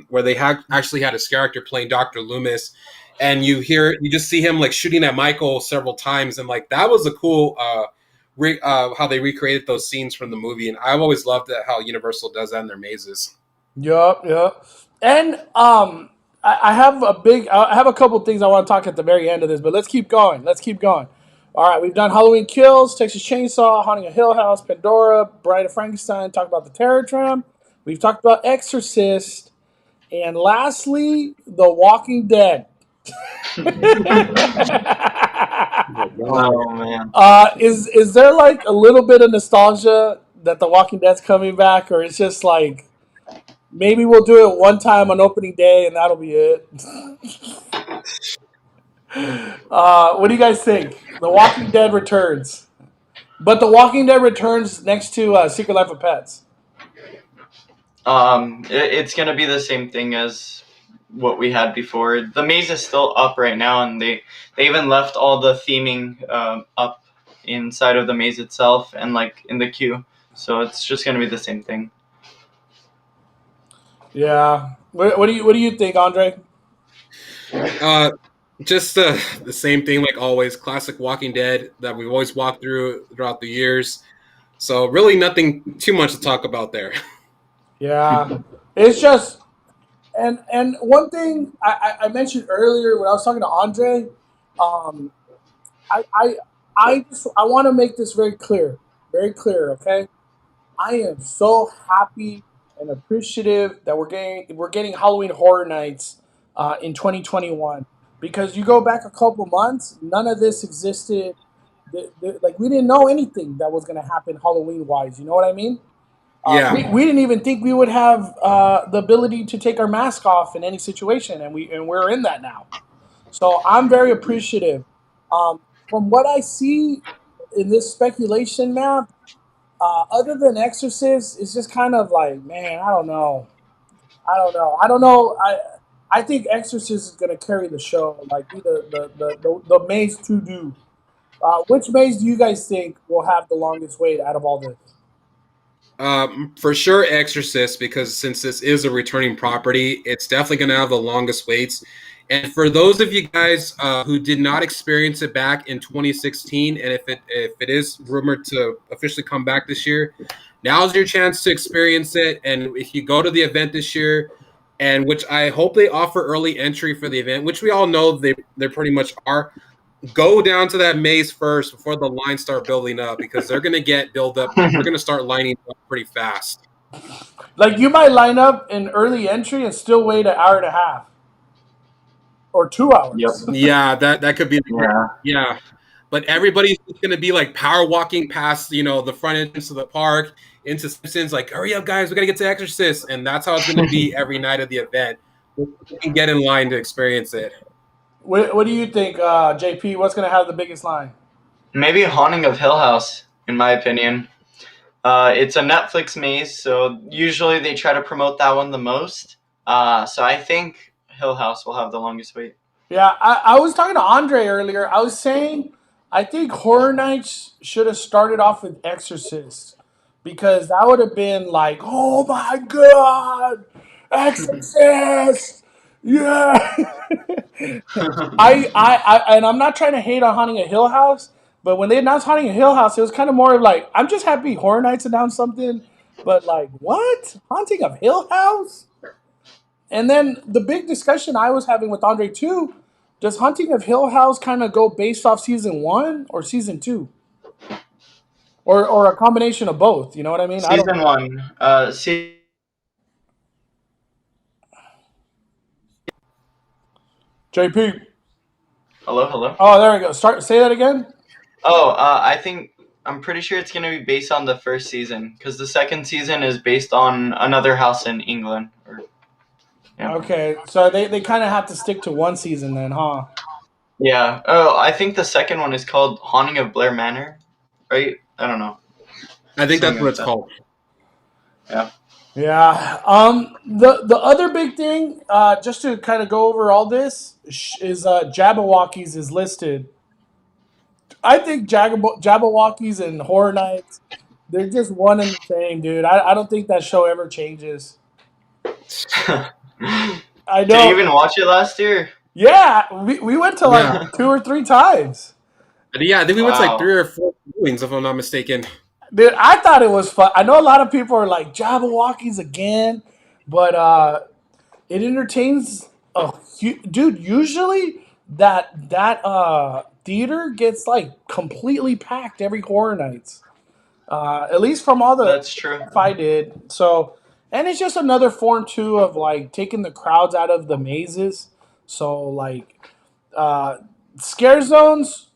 where they had actually had his character playing Dr. Loomis, and you just see him like shooting at Michael several times, and like that was a cool how they recreated those scenes from the movie, and I've always loved that how Universal does that in their mazes. Yup, yup. And I have a couple things I want to talk at the very end of this, but let's keep going. Let's keep going. All right, we've done Halloween Kills, Texas Chainsaw, Haunting a Hill House, Pandora, Bride of Frankenstein. Talked about the Terror Tram. We've talked about Exorcist, and lastly, The Walking Dead. Oh man. Is there like a little bit of nostalgia that The Walking Dead's coming back, or it's just like maybe we'll do it one time on opening day and that'll be it? What do you guys think? The Walking Dead returns, but The Walking Dead returns next to Secret Life of Pets. It's gonna be the same thing as what we had before. The maze is still up right now, and they even left all the theming up inside of the maze itself and like in the queue. So it's just gonna be the same thing. Yeah. What do you think, Andre? Uh, just the same thing like always, classic Walking Dead that we've always walked through throughout the years. So really, nothing too much to talk about there. Yeah. It's just and one thing I mentioned earlier when I was talking to Andre, um, I I I want to make this very clear. Okay, I am so happy and appreciative that we're getting Halloween Horror Nights in 2021 because you go back a couple months, none of this existed. Like we didn't know anything that was going to happen Halloween wise. You know what I mean? Yeah. We didn't even think we would have the ability to take our mask off in any situation, and we're in that now. So I'm very appreciative. Um, from what I see in this speculation map, other than Exorcist, it's just kind of like, man, I don't know. I don't know. I think Exorcist is going to carry the show, like be the maze to do. Which maze do you guys think will have the longest wait out of all this? For sure, Exorcist, because since this is a returning property, it's definitely going to have the longest waits. And for those of you guys who did not experience it back in 2016, and if it is rumored to officially come back this year, now's your chance to experience it. And if you go to the event this year, and which I hope they offer early entry for the event, which we all know they pretty much are, go down to that maze first before the lines start building up because they're going to get build up. They're going to start lining up pretty fast. Like you might line up in early entry and still wait an hour and a half or two Yep. hours. Yeah, that could be. Yeah. Yeah, but everybody's going to be like power walking past, the front entrance of the park into Simpsons. Like, hurry up, guys, we got to get to Exorcist, and that's how it's going to be every night of the event. You can get in line to experience it. What do you think, JP? What's going to have the biggest line? Maybe Haunting of Hill House, in my opinion. It's a Netflix maze, so usually they try to promote that one the most. So I think Hill House will have the longest wait. Yeah, I was talking to Andre earlier. I was saying I think Horror Nights should have started off with Exorcist because that would have been like, oh my god, Exorcist, yeah. And I'm not trying to hate on Haunting a Hill House, but when they announced Haunting a Hill House, it was kind of more of like, I'm just happy Horror Nights announced something, but like, what? Haunting of Hill House? And then the big discussion I was having with Andre too, does Haunting of Hill House kind of go based off season 1 or season 2? Or a combination of both, you know what I mean? I don't Season know. 1. JP. Hello, hello. Oh, there we go. Say that again. Oh, I'm pretty sure it's gonna be based on the first season because the second season is based on another house in England. Yeah. Okay, so they kind of have to stick to one season then, huh? Yeah. Oh, I think the second one is called Haunting of Blair Manor, right? I don't know. I think that's Something what like it's that. called. Yeah. Yeah. The other big thing, just to kind of go over all this, is Jabbawockeez is listed. I think Jabbawockeez and Horror Nights, they're just one and the same, dude. I don't think that show ever changes. I Did you know. even watch it last year? Yeah, we went to like Yeah. 2 or 3 times. Yeah, I think we went to like Wow. 3 or 4 viewings, if I'm not mistaken. Dude, I thought it was fun. I know a lot of people are like Jabbawockeez again, but it entertains. Dude, usually that theater gets like completely packed every Horror Nights. At least from all the That's true. stuff I did. So, and it's just another form too of like taking the crowds out of the mazes. So like scare zones,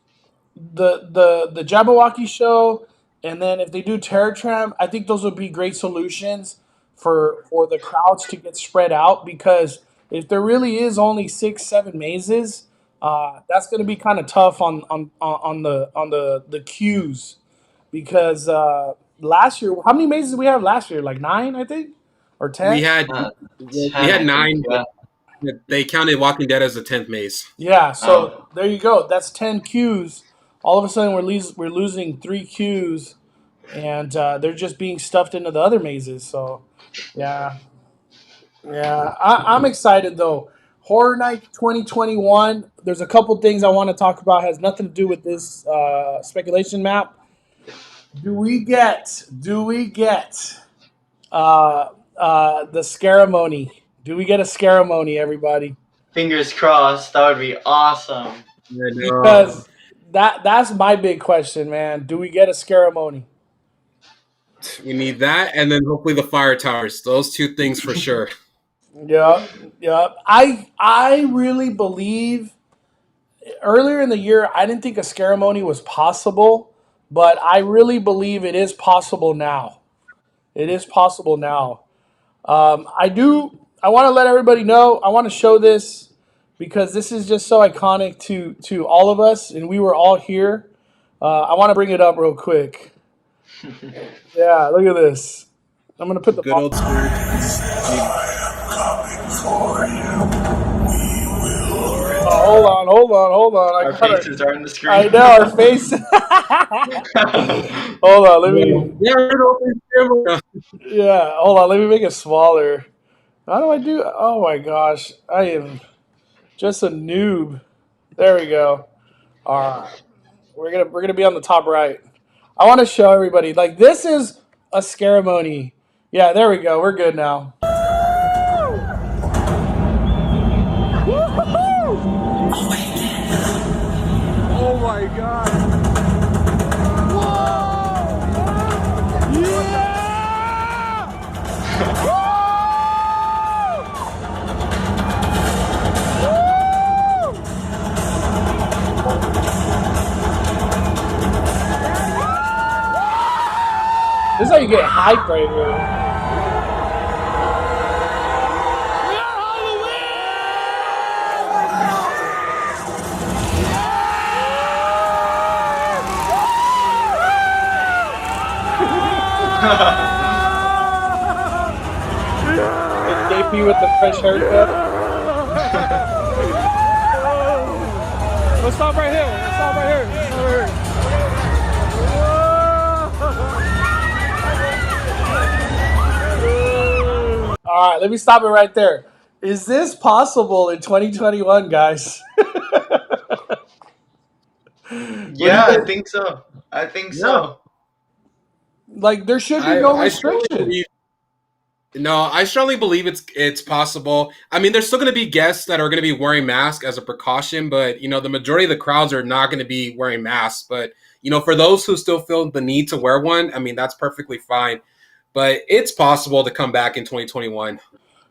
the Jabberwocky show, and then if they do Terror Tram, I think those would be great solutions for the crowds to get spread out, because if there really is only 6-7 mazes, that's going to be kind of tough on the queues, because last year, how many mazes did we have last year? Like 9, I think, or 10. We had 10, we I had think, 9. yeah. They counted Walking Dead as the 10th maze. Yeah, so there you go. That's 10 queues. All of a sudden, we're losing 3 queues, and they're just being stuffed into the other mazes. So, yeah, I'm excited though. Horror Night 2021. There's a couple things I want to talk about. Has nothing to do with this speculation map. Do we get the scaramony? Do we get a scaramony, everybody? Fingers crossed. That would be awesome. Because that's my big question, man. Do we get a scaramony? We need that, and then hopefully the fire towers. Those 2 things for sure. Yeah. I really believe earlier in the year I didn't think a scaramony was possible, but I really believe it is possible now. It is possible now. I want to let everybody know. I want to show this because this is just so iconic to all of us, and we were all here. I want to bring it up real quick. Yeah, look at this. I'm gonna put the Good old school. Hold on. Our faces are on the screen. I know our face. Hold on, let me. Yeah, hold on. Let me make it smaller. How do I do? Oh my gosh, I am just a noob. There we go. All right, we're gonna be on the top right. I want to show everybody, like, this is a scaramony. Yeah, there we go. We're good now. Oh my god. Whoa! Yeah! This is how you get hype right here. JP with the fresh haircut. Let's stop right here. Let's stop right here. All right, let me stop it right there. Is this possible in 2021, guys? What do you Yeah, I guys think so. I think Yeah, so. like? There should be no I strongly restriction. believe. No, I strongly believe it's possible. I mean, there's still going to be guests that are going to be wearing masks as a precaution, but the majority of the crowds are not going to be wearing masks. But for those who still feel the need to wear one, I mean, that's perfectly fine. But it's possible to come back in 2021.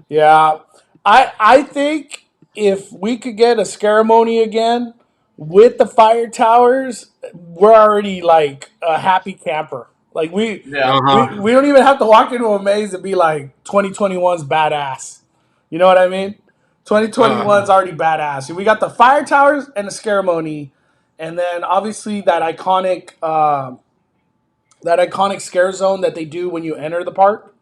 Yeah, I think if we could get a ceremony again with the fire towers, we're already like a happy camper. Like Uh Yeah. huh. we don't even have to walk into a maze and be like 2021's badass. You know what I mean? Uh 2021's already badass. We got the fire towers and the ceremony, and then obviously that iconic scare zone that they do when you enter the park.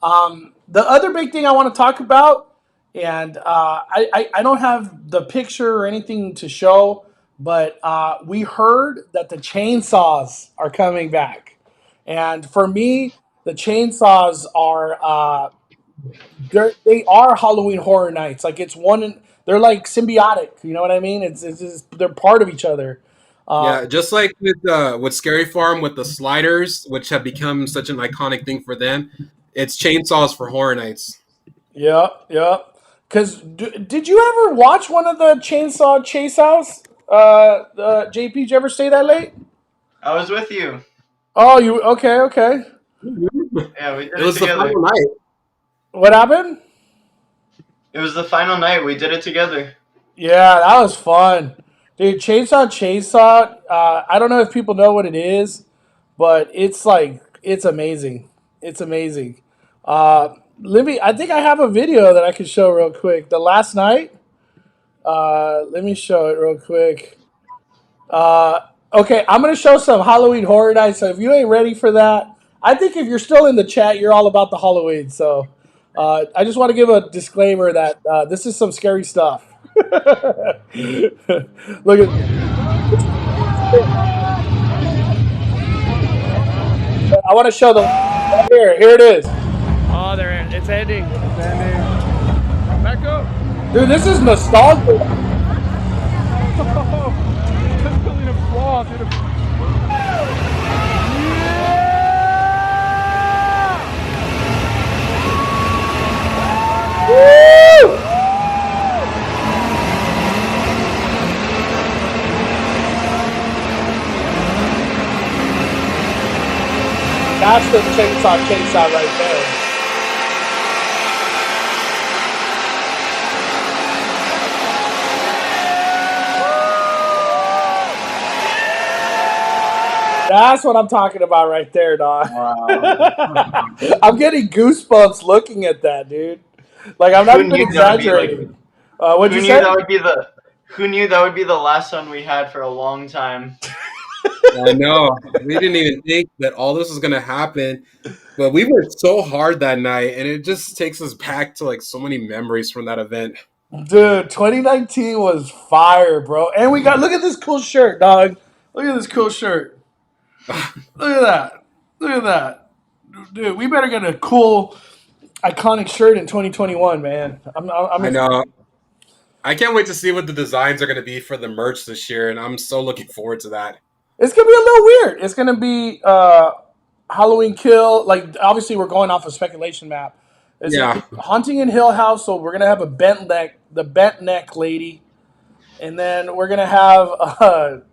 The other big thing I want to talk about, and I don't have the picture or anything to show, but we heard that the chainsaws are coming back. And for me, the chainsaws are they are Halloween Horror Nights. Like it's one, they're like symbiotic. You know what I mean? It's just, they're part of each other. Yeah, just like with Scary Farm with the sliders, which have become such an iconic thing for them, it's chainsaws for Horror Nights. Yeah, yeah. Because did you ever watch one of the Chainsaw Chase House? JP, did you ever stay that late? I was with you. Oh, you okay? Okay. Yeah, we did It it was the together. final night. What happened? It was the final night. We did it together. Yeah, that was fun, dude. Chainsaw. I don't know if people know what it is, but it's like it's amazing. It's amazing. Let me. I think I have a video that I can show real quick. The last night. Let me show it real quick. Okay, I'm gonna show some Halloween Horror Nights. So if you ain't ready for that, I think if you're still in the chat, you're all about the Halloween. So I just want to give a disclaimer that this is some scary stuff. Look at I want to show the right here. Here it is, Oh, there. It's ending. It's ending. Back up. dude. This is nostalgia. Just feeling him fall, dude. Woo! That's the chainsaw right there. That's what I'm talking about right there, dog. Wow. I'm getting goosebumps looking at that, dude. Like I'm not Who even knew that would be like? exaggerating. What'd Who you knew say? that would be the? Who knew that would be the last one we had for a long time? I know. We didn't even think that all this was gonna happen, but we worked so hard that night, and it just takes us back to like so many memories from that event. Dude, 2019 was fire, bro. And we got look at this cool shirt, dog. Look at this cool shirt. Look at that. Look at that. Dude, we better get a cool iconic shirt in 2021, man. I'm I excited. know. I can't wait to see what the designs are gonna be for the merch this year, and I'm so looking forward to that. It's gonna be a little weird. It's gonna be Halloween Kill. Like obviously, we're going off a speculation map. It's gonna Yeah, be Haunting in Hill House. So we're gonna have a the bent neck lady, and then we're gonna have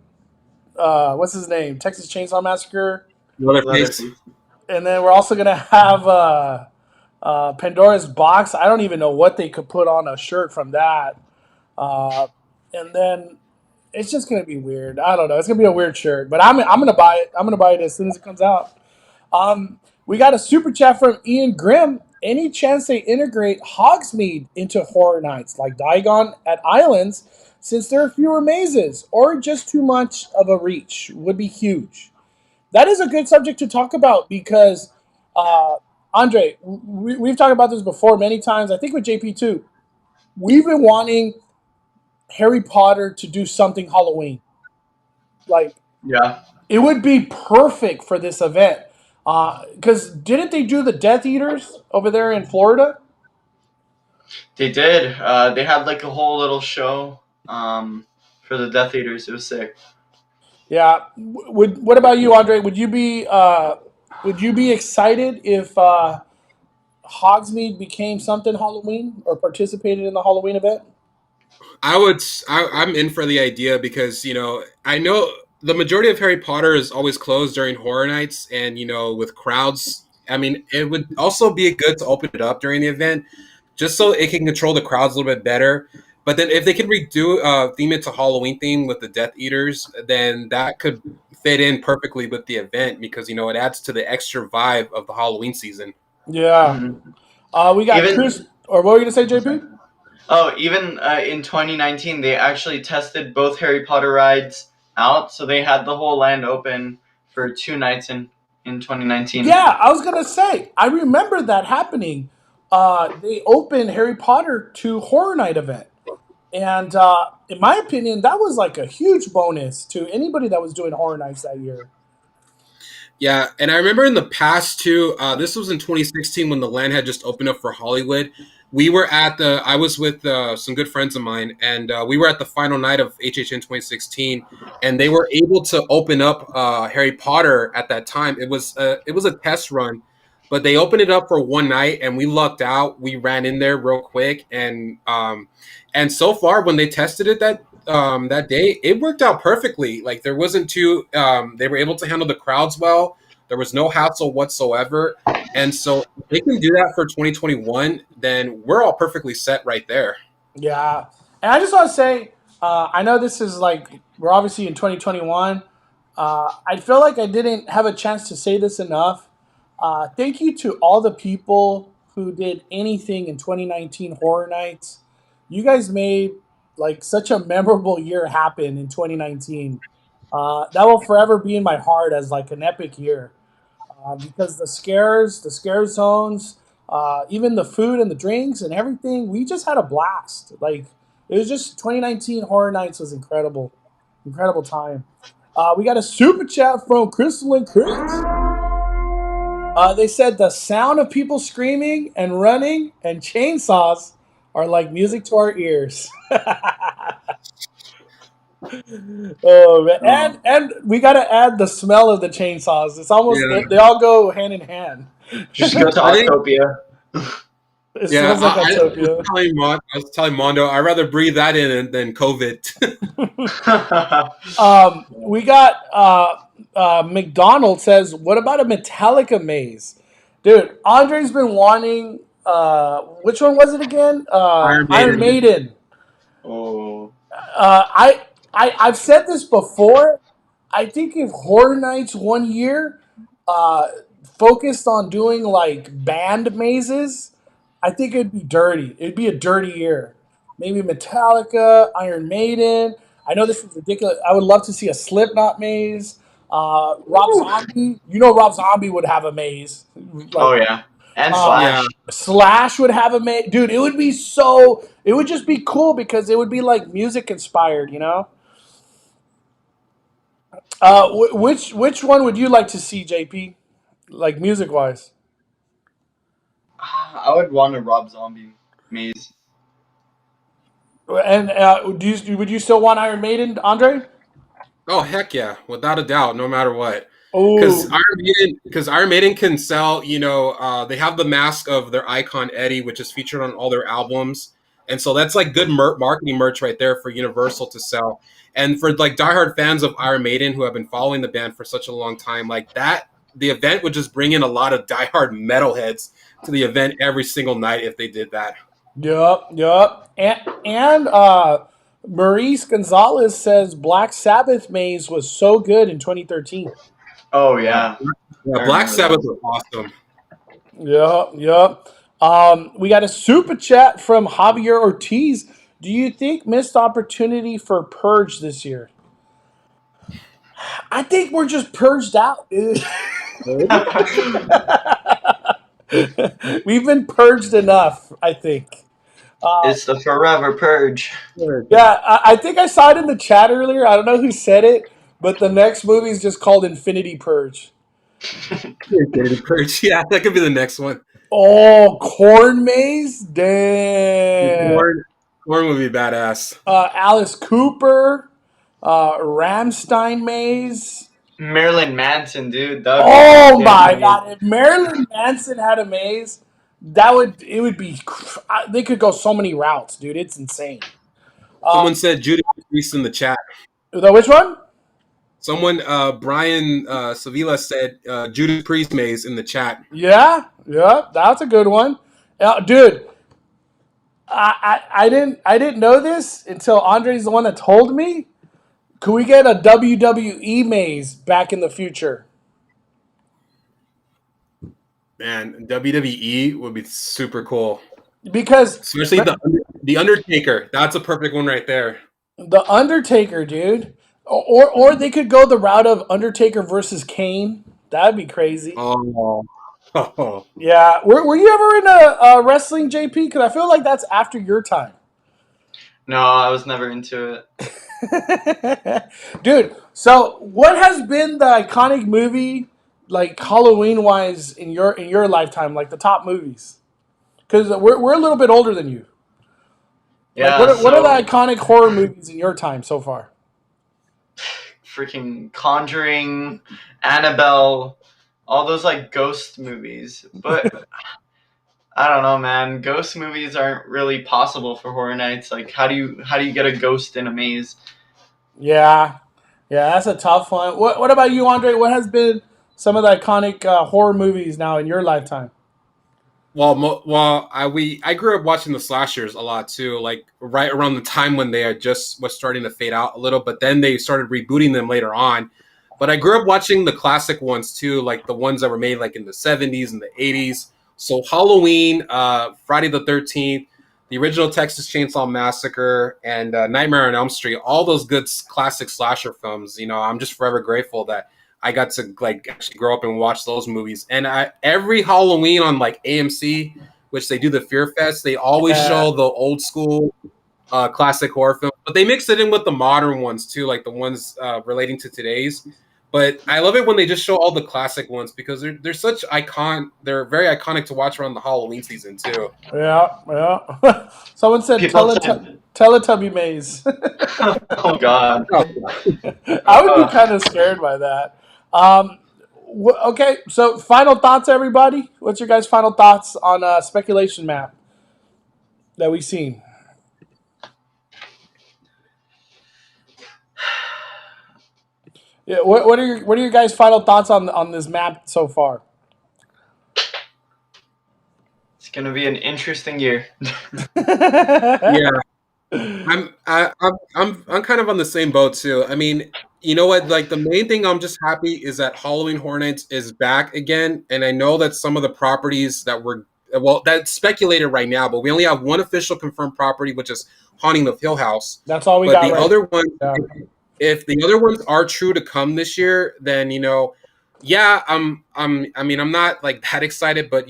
what's his name? Texas Chainsaw Massacre, Leatherface. Leatherface. and then we're also gonna have Pandora's Box. I don't even know what they could put on a shirt from that. Uh, and then it's just gonna be weird. I don't know. It's gonna be a weird shirt, but I'm gonna buy it. I'm gonna buy it as soon as it comes out. We got a super chat from Ian Grimm. Any chance they integrate Hogsmeade into Horror Nights like Diagon at Islands, since there are fewer mazes, or just too much of a reach would be huge. That is a good subject to talk about because, Andre, we've talked about this before many times. I think with JP too. We've been wanting Harry Potter to do something Halloween. Like Yeah. it would be perfect for this event. Because didn't they do the Death Eaters over there in Florida? They did. They had like a whole little show for the Death Eaters. It was sick. Yeah. What about you, Andre? Would you be excited if Hogsmeade became something Halloween or participated in the Halloween event? I would. I'm in for the idea because I know the majority of Harry Potter is always closed during horror nights, and with crowds. I mean, it would also be good to open it up during the event, just so it can control the crowds a little bit better. But then, if they could redo theme it to Halloween theme with the Death Eaters, then that could fit in perfectly with the event because it adds to the extra vibe of the Halloween season. Yeah. Mhm. We got Chris. Even Or what were you gonna say, JP? even in 2019, they actually tested both Harry Potter rides out, so they had the whole land open for 2 nights in 2019. Yeah, I was gonna say. I remember that happening. They opened Harry Potter to Horror Night event, and in my opinion, that was like a huge bonus to anybody that was doing Horror Nights that year. Yeah, and I remember in the past too. This was in 2016 when the land had just opened up for Hollywood. I was with some good friends of mine, and we were at the final night of HHN 2016, and they were able to open up Harry Potter at that time. It was a test run, but they opened it up for one night, and we lucked out. We ran in there real quick, and so far when they tested it that day, it worked out perfectly. Like there wasn't too, they were able to handle the crowds well. There was no hassle whatsoever, and so if they can do that for 2021, then we're all perfectly set right there. Yeah, and I just want to say, I know this is like we're obviously in 2021. I feel like I didn't have a chance to say this enough. Thank you to all the people who did anything in 2019 Horror Nights. You guys made like such a memorable year happen in 2019. That will forever be in my heart as like an epic year because the scare zones, even the food and the drinks and everything, we just had a blast. Like it was just 2019 Horror Nights was incredible, incredible time. We got a super chat from Crystal and Chris. They said the sound of people screaming and running and chainsaws are like music to our ears. Oh man. Oh. And we gotta add the smell of the chainsaws. It's almost Yeah, they all go hand in hand. Just go to I think. Autopia. It Yeah, smells like was Autopia. telling I was telling Mondo, I'd rather breathe that in than COVID. We got McDonald says, "What about a Metallica maze, dude?" Andre's been wanting. Which one was it again? Iron Iron Maiden. Maiden. Oh. I've said this before. I think if Horror Nights one year uh, focused on doing like band mazes, I think it'd be dirty. It'd be a dirty year. Maybe Metallica, Iron Maiden. I know this is ridiculous. I would love to see a Slipknot maze. Rob Zombie. You know Rob Zombie would have a maze. Oh Like yeah. And Yeah, Slash. Slash would have a maze. Dude, it would be so. It would just be cool because it would be like music inspired. You know. Which one would you like to see, JP? Like music wise, I would want a Rob Zombie maze. and would you still want Iron Maiden, Andre? oh heck yeah, without a doubt, no matter what. Oh, Because Iron Maiden can sell. They have the mask of their icon Eddie, which is featured on all their albums, and so that's like good marketing merch right there for Universal to sell. And for like diehard fans of Iron Maiden who have been following the band for such a long time, like that, the event would just bring in a lot of diehard metalheads to the event every single night if they did that. yup. And Maurice Gonzalez says Black Sabbath Maze was so good in 2013. Oh yeah. Yeah, I Black remember Sabbath those. was awesome. Yup. We got a super chat from Javier Ortiz. Do you think missed opportunity for Purge this year? I think we're just purged out, dude. We've been purged enough, I think. It's the forever purge. Yeah, I think I saw it in the chat earlier. I don't know who said it, but the next movie is just called Infinity Purge. Purge. Yeah, that could be the next one. Oh, Corn Maze? Damn. Corn would be badass. Alice Cooper, Ramstein Maze. Marilyn Manson, dude. That would be a Oh sick my maze. god! If Marilyn Manson had a maze, it would be. They could go so many routes, dude. It's insane. Someone said Judas Priest in the chat. Which one? Someone, Brian Sevilla said Judas Priest maze in the chat. Yeah, that's a good one, dude. I didn't know this until Andre's the one that told me. Could we get a WWE maze back in the future? Man, WWE would be super cool. Because Especially the Undertaker. That's a perfect one right there. the Undertaker, dude, or they could go the route of Undertaker versus Kane. That'd be crazy. Oh. Yeah, were you ever in a wrestling, JP? Because I feel like that's after your time. No, I was never into it. Dude, so what has been the iconic movie, like Halloween wise, in your lifetime, like the top movies? Because we're a little bit older than you. Yeah, Like, what are the iconic horror movies in your time so far? Freaking Conjuring, Annabelle, all those like ghost movies. But I don't know, man. Ghost movies aren't really possible for horror nights. Like, how do you get a ghost in a maze? Yeah, that's a tough one. What about you, Andre? What has been some of the iconic horror movies now in your lifetime? Well, I grew up watching the slashers a lot too, like right around the time when they just was starting to fade out a little, but then they started rebooting them later on. But I grew up watching the classic ones too, like the ones that were made like in the 70s and the 80s. So Halloween, Friday the 13th, the original Texas Chainsaw Massacre, and Nightmare on Elm Street, all those good classic slasher films. You know, I'm just forever grateful that I got to like actually grow up and watch those movies. And every Halloween on like AMC, which they do the Fear Fest, they always show the old school classic horror film, but they mix it in with the modern ones too, like the ones relating to today's. But I love it when they just show all the classic ones because they're such icon. They're very iconic to watch around the Halloween season too. Yeah. Someone said Teletubby Maze. Oh God. I would be kind of scared by that. Okay, so final thoughts, everybody. What's your guys' final thoughts on speculation map that we've seen? Yeah, what are your guys' final thoughts on this map so far? It's gonna be an interesting year. Yeah, I'm kind of on the same boat too. I mean, you know what? Like the main thing I'm just happy is that Halloween Horror Nights is back again, and I know that some of the properties that were that's speculated right now, but we only have one official confirmed property, which is Haunting of Hill House. That's all we But got. the Right. other one, Yeah. if the other ones are true to come this year, then yeah, I mean, I'm not like that excited, but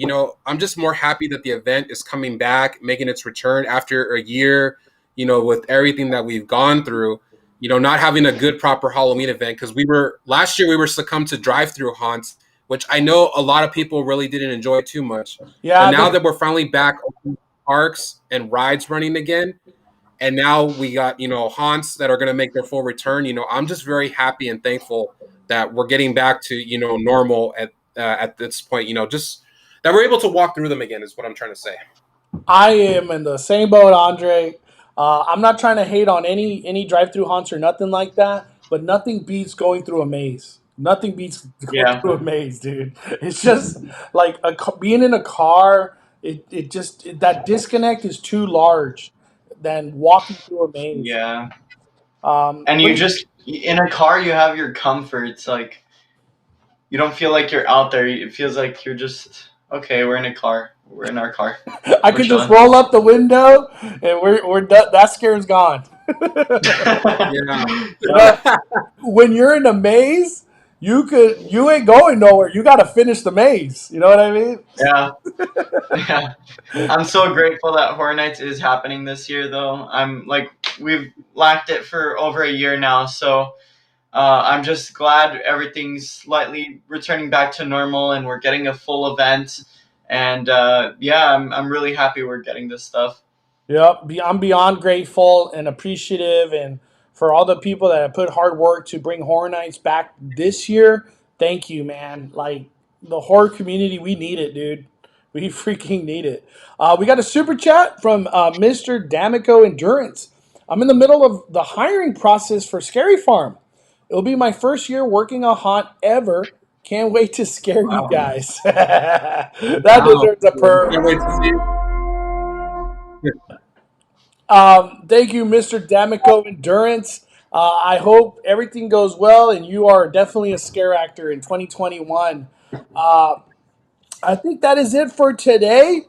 I'm just more happy that the event is coming back, making its return after a year. With everything that we've gone through, not having a good proper Halloween event because last year we were succumbed to drive-through haunts, which I know a lot of people really didn't enjoy too much. Yeah. But now that we're finally back, parks and rides running again. And now we got, haunts that are going to make their full return. I'm just very happy and thankful that we're getting back to, normal at this point, just that we're able to walk through them again is what I'm trying to say. I am in the same boat, Andre. I'm not trying to hate on any drive-through haunts or nothing like that, but nothing beats going through a maze. Nothing beats going through a maze, dude. It's just like being in a car. It just that disconnect is too large than walking through a maze. Yeah. And you just in a car, you have your comforts. Like you don't feel like you're out there. It feels like you're just okay. We're in a car. We're in our car. I could just roll up the window and we're done. That scare's gone. When you're in a maze, you ain't going nowhere. You got to finish the maze. You know what I mean? Yeah. Yeah. I'm so grateful that Horror Nights is happening this year, though. We've lacked it for over a year now, so I'm just glad everything's slightly returning back to normal and we're getting a full event. And yeah, I'm really happy we're getting this stuff. Yep, I'm beyond grateful and appreciative, and for all the people that have put hard work to bring Horror Nights back this year. Thank you, man. Like the horror community, we need it, dude. We freaking need it. We got a super chat from Mr. D'Amico Endurance. I'm in the middle of the hiring process for Scary Farm. It'll be my first year working a haunt ever. Can't wait to scare you guys. That Wow. deserves a purr. Can't wait to see it. Thank you, Mr. D'Amico Endurance. I hope everything goes well and you are definitely a scare actor in 2021. Uh, I think that is it for today,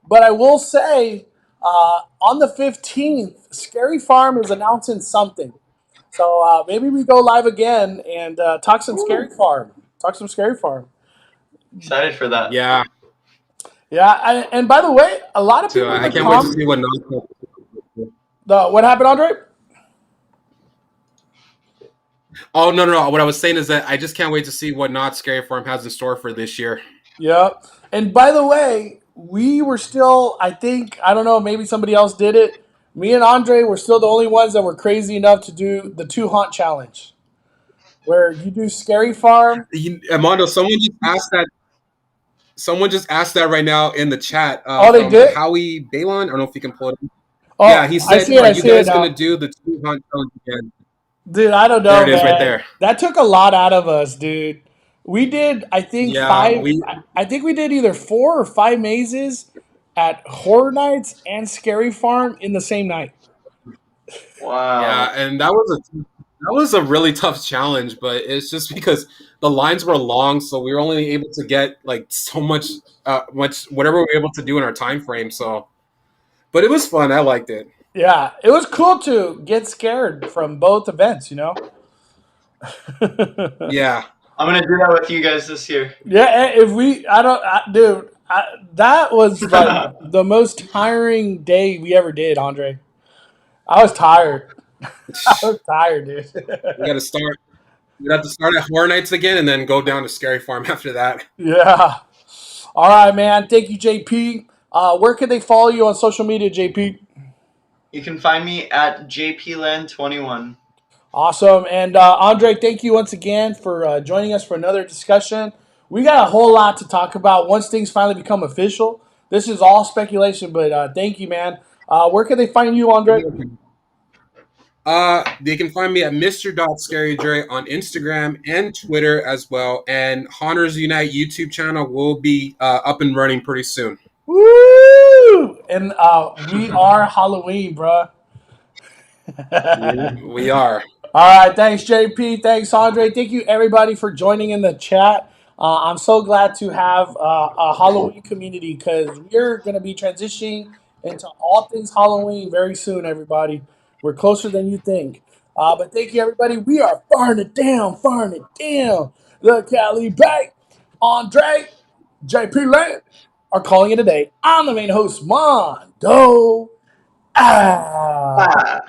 but I will say on the 15th, Scary Farm is announcing something. So maybe we go live again and talk some Scary Farm. Talk some Scary Farm. Excited for that. Yeah. Yeah, and by the way, a lot of So people in I the can't wait to comments. see what nonsense. What happened, Andre? Oh no! What I was saying is that I just can't wait to see what Not Scary Farm has in store for this year. Yep. And by the way, we were still, I think, I don't know, maybe somebody else did it. Me and Andre were still the only ones that were crazy enough to do the 2 haunt challenge, where you do Scary Farm. Mondo, someone just asked that right now in the chat Oh, they from did? Howie Balon. I don't know if you can pull it up. Yeah, Oh, he I said, see it. "Are I you see it guys gonna now. do the 2 hunt challenge again?" Dude, I don't There know, it is, right man. there. That took a lot out of us, dude. We did, I think, Yeah, five. I think we did either 4 or 5 mazes at Horror Nights and Scary Farm in the same night. Wow. and that was a really tough challenge, but it's just because the lines were long, so we were only able to get like so much whatever we were able to do in our time frame. So, but it was fun. I liked it. Yeah, it was cool to get scared from both events, you know? Yeah, I'm gonna do that with you guys this year. Yeah, if we, I don't, dude, that was like the most tiring day we ever did, Andre. I was tired. I was tired, dude. we got to start. We have to start at Horror Nights again, and then go down to Scary Farm after that. Yeah. All right, man. Thank you, JP. Where can they follow you on social media, JP? You can find me at JPLAND21. Awesome. And Andre, thank you once again for joining us for another discussion. We got a whole lot to talk about once things finally become official. This is all speculation, but thank you, man. Where can they find you, Andre? They can find me at Mr.scarydre on Instagram and Twitter as well. And Haunters Unite YouTube channel will be up and running pretty soon. Woo! And we are Halloween, bruh. We are. All right, thanks JP, thanks Andre, thank you everybody for joining in the chat. I'm so glad to have a Halloween community because we're going to be transitioning into all things Halloween very soon, everybody. We're closer than you think. But thank you everybody. We are firing it down, firing it down. The Cali Bay, Andre, JP Land are calling it a day. I'm the main host, Mondo. Ah. Ah.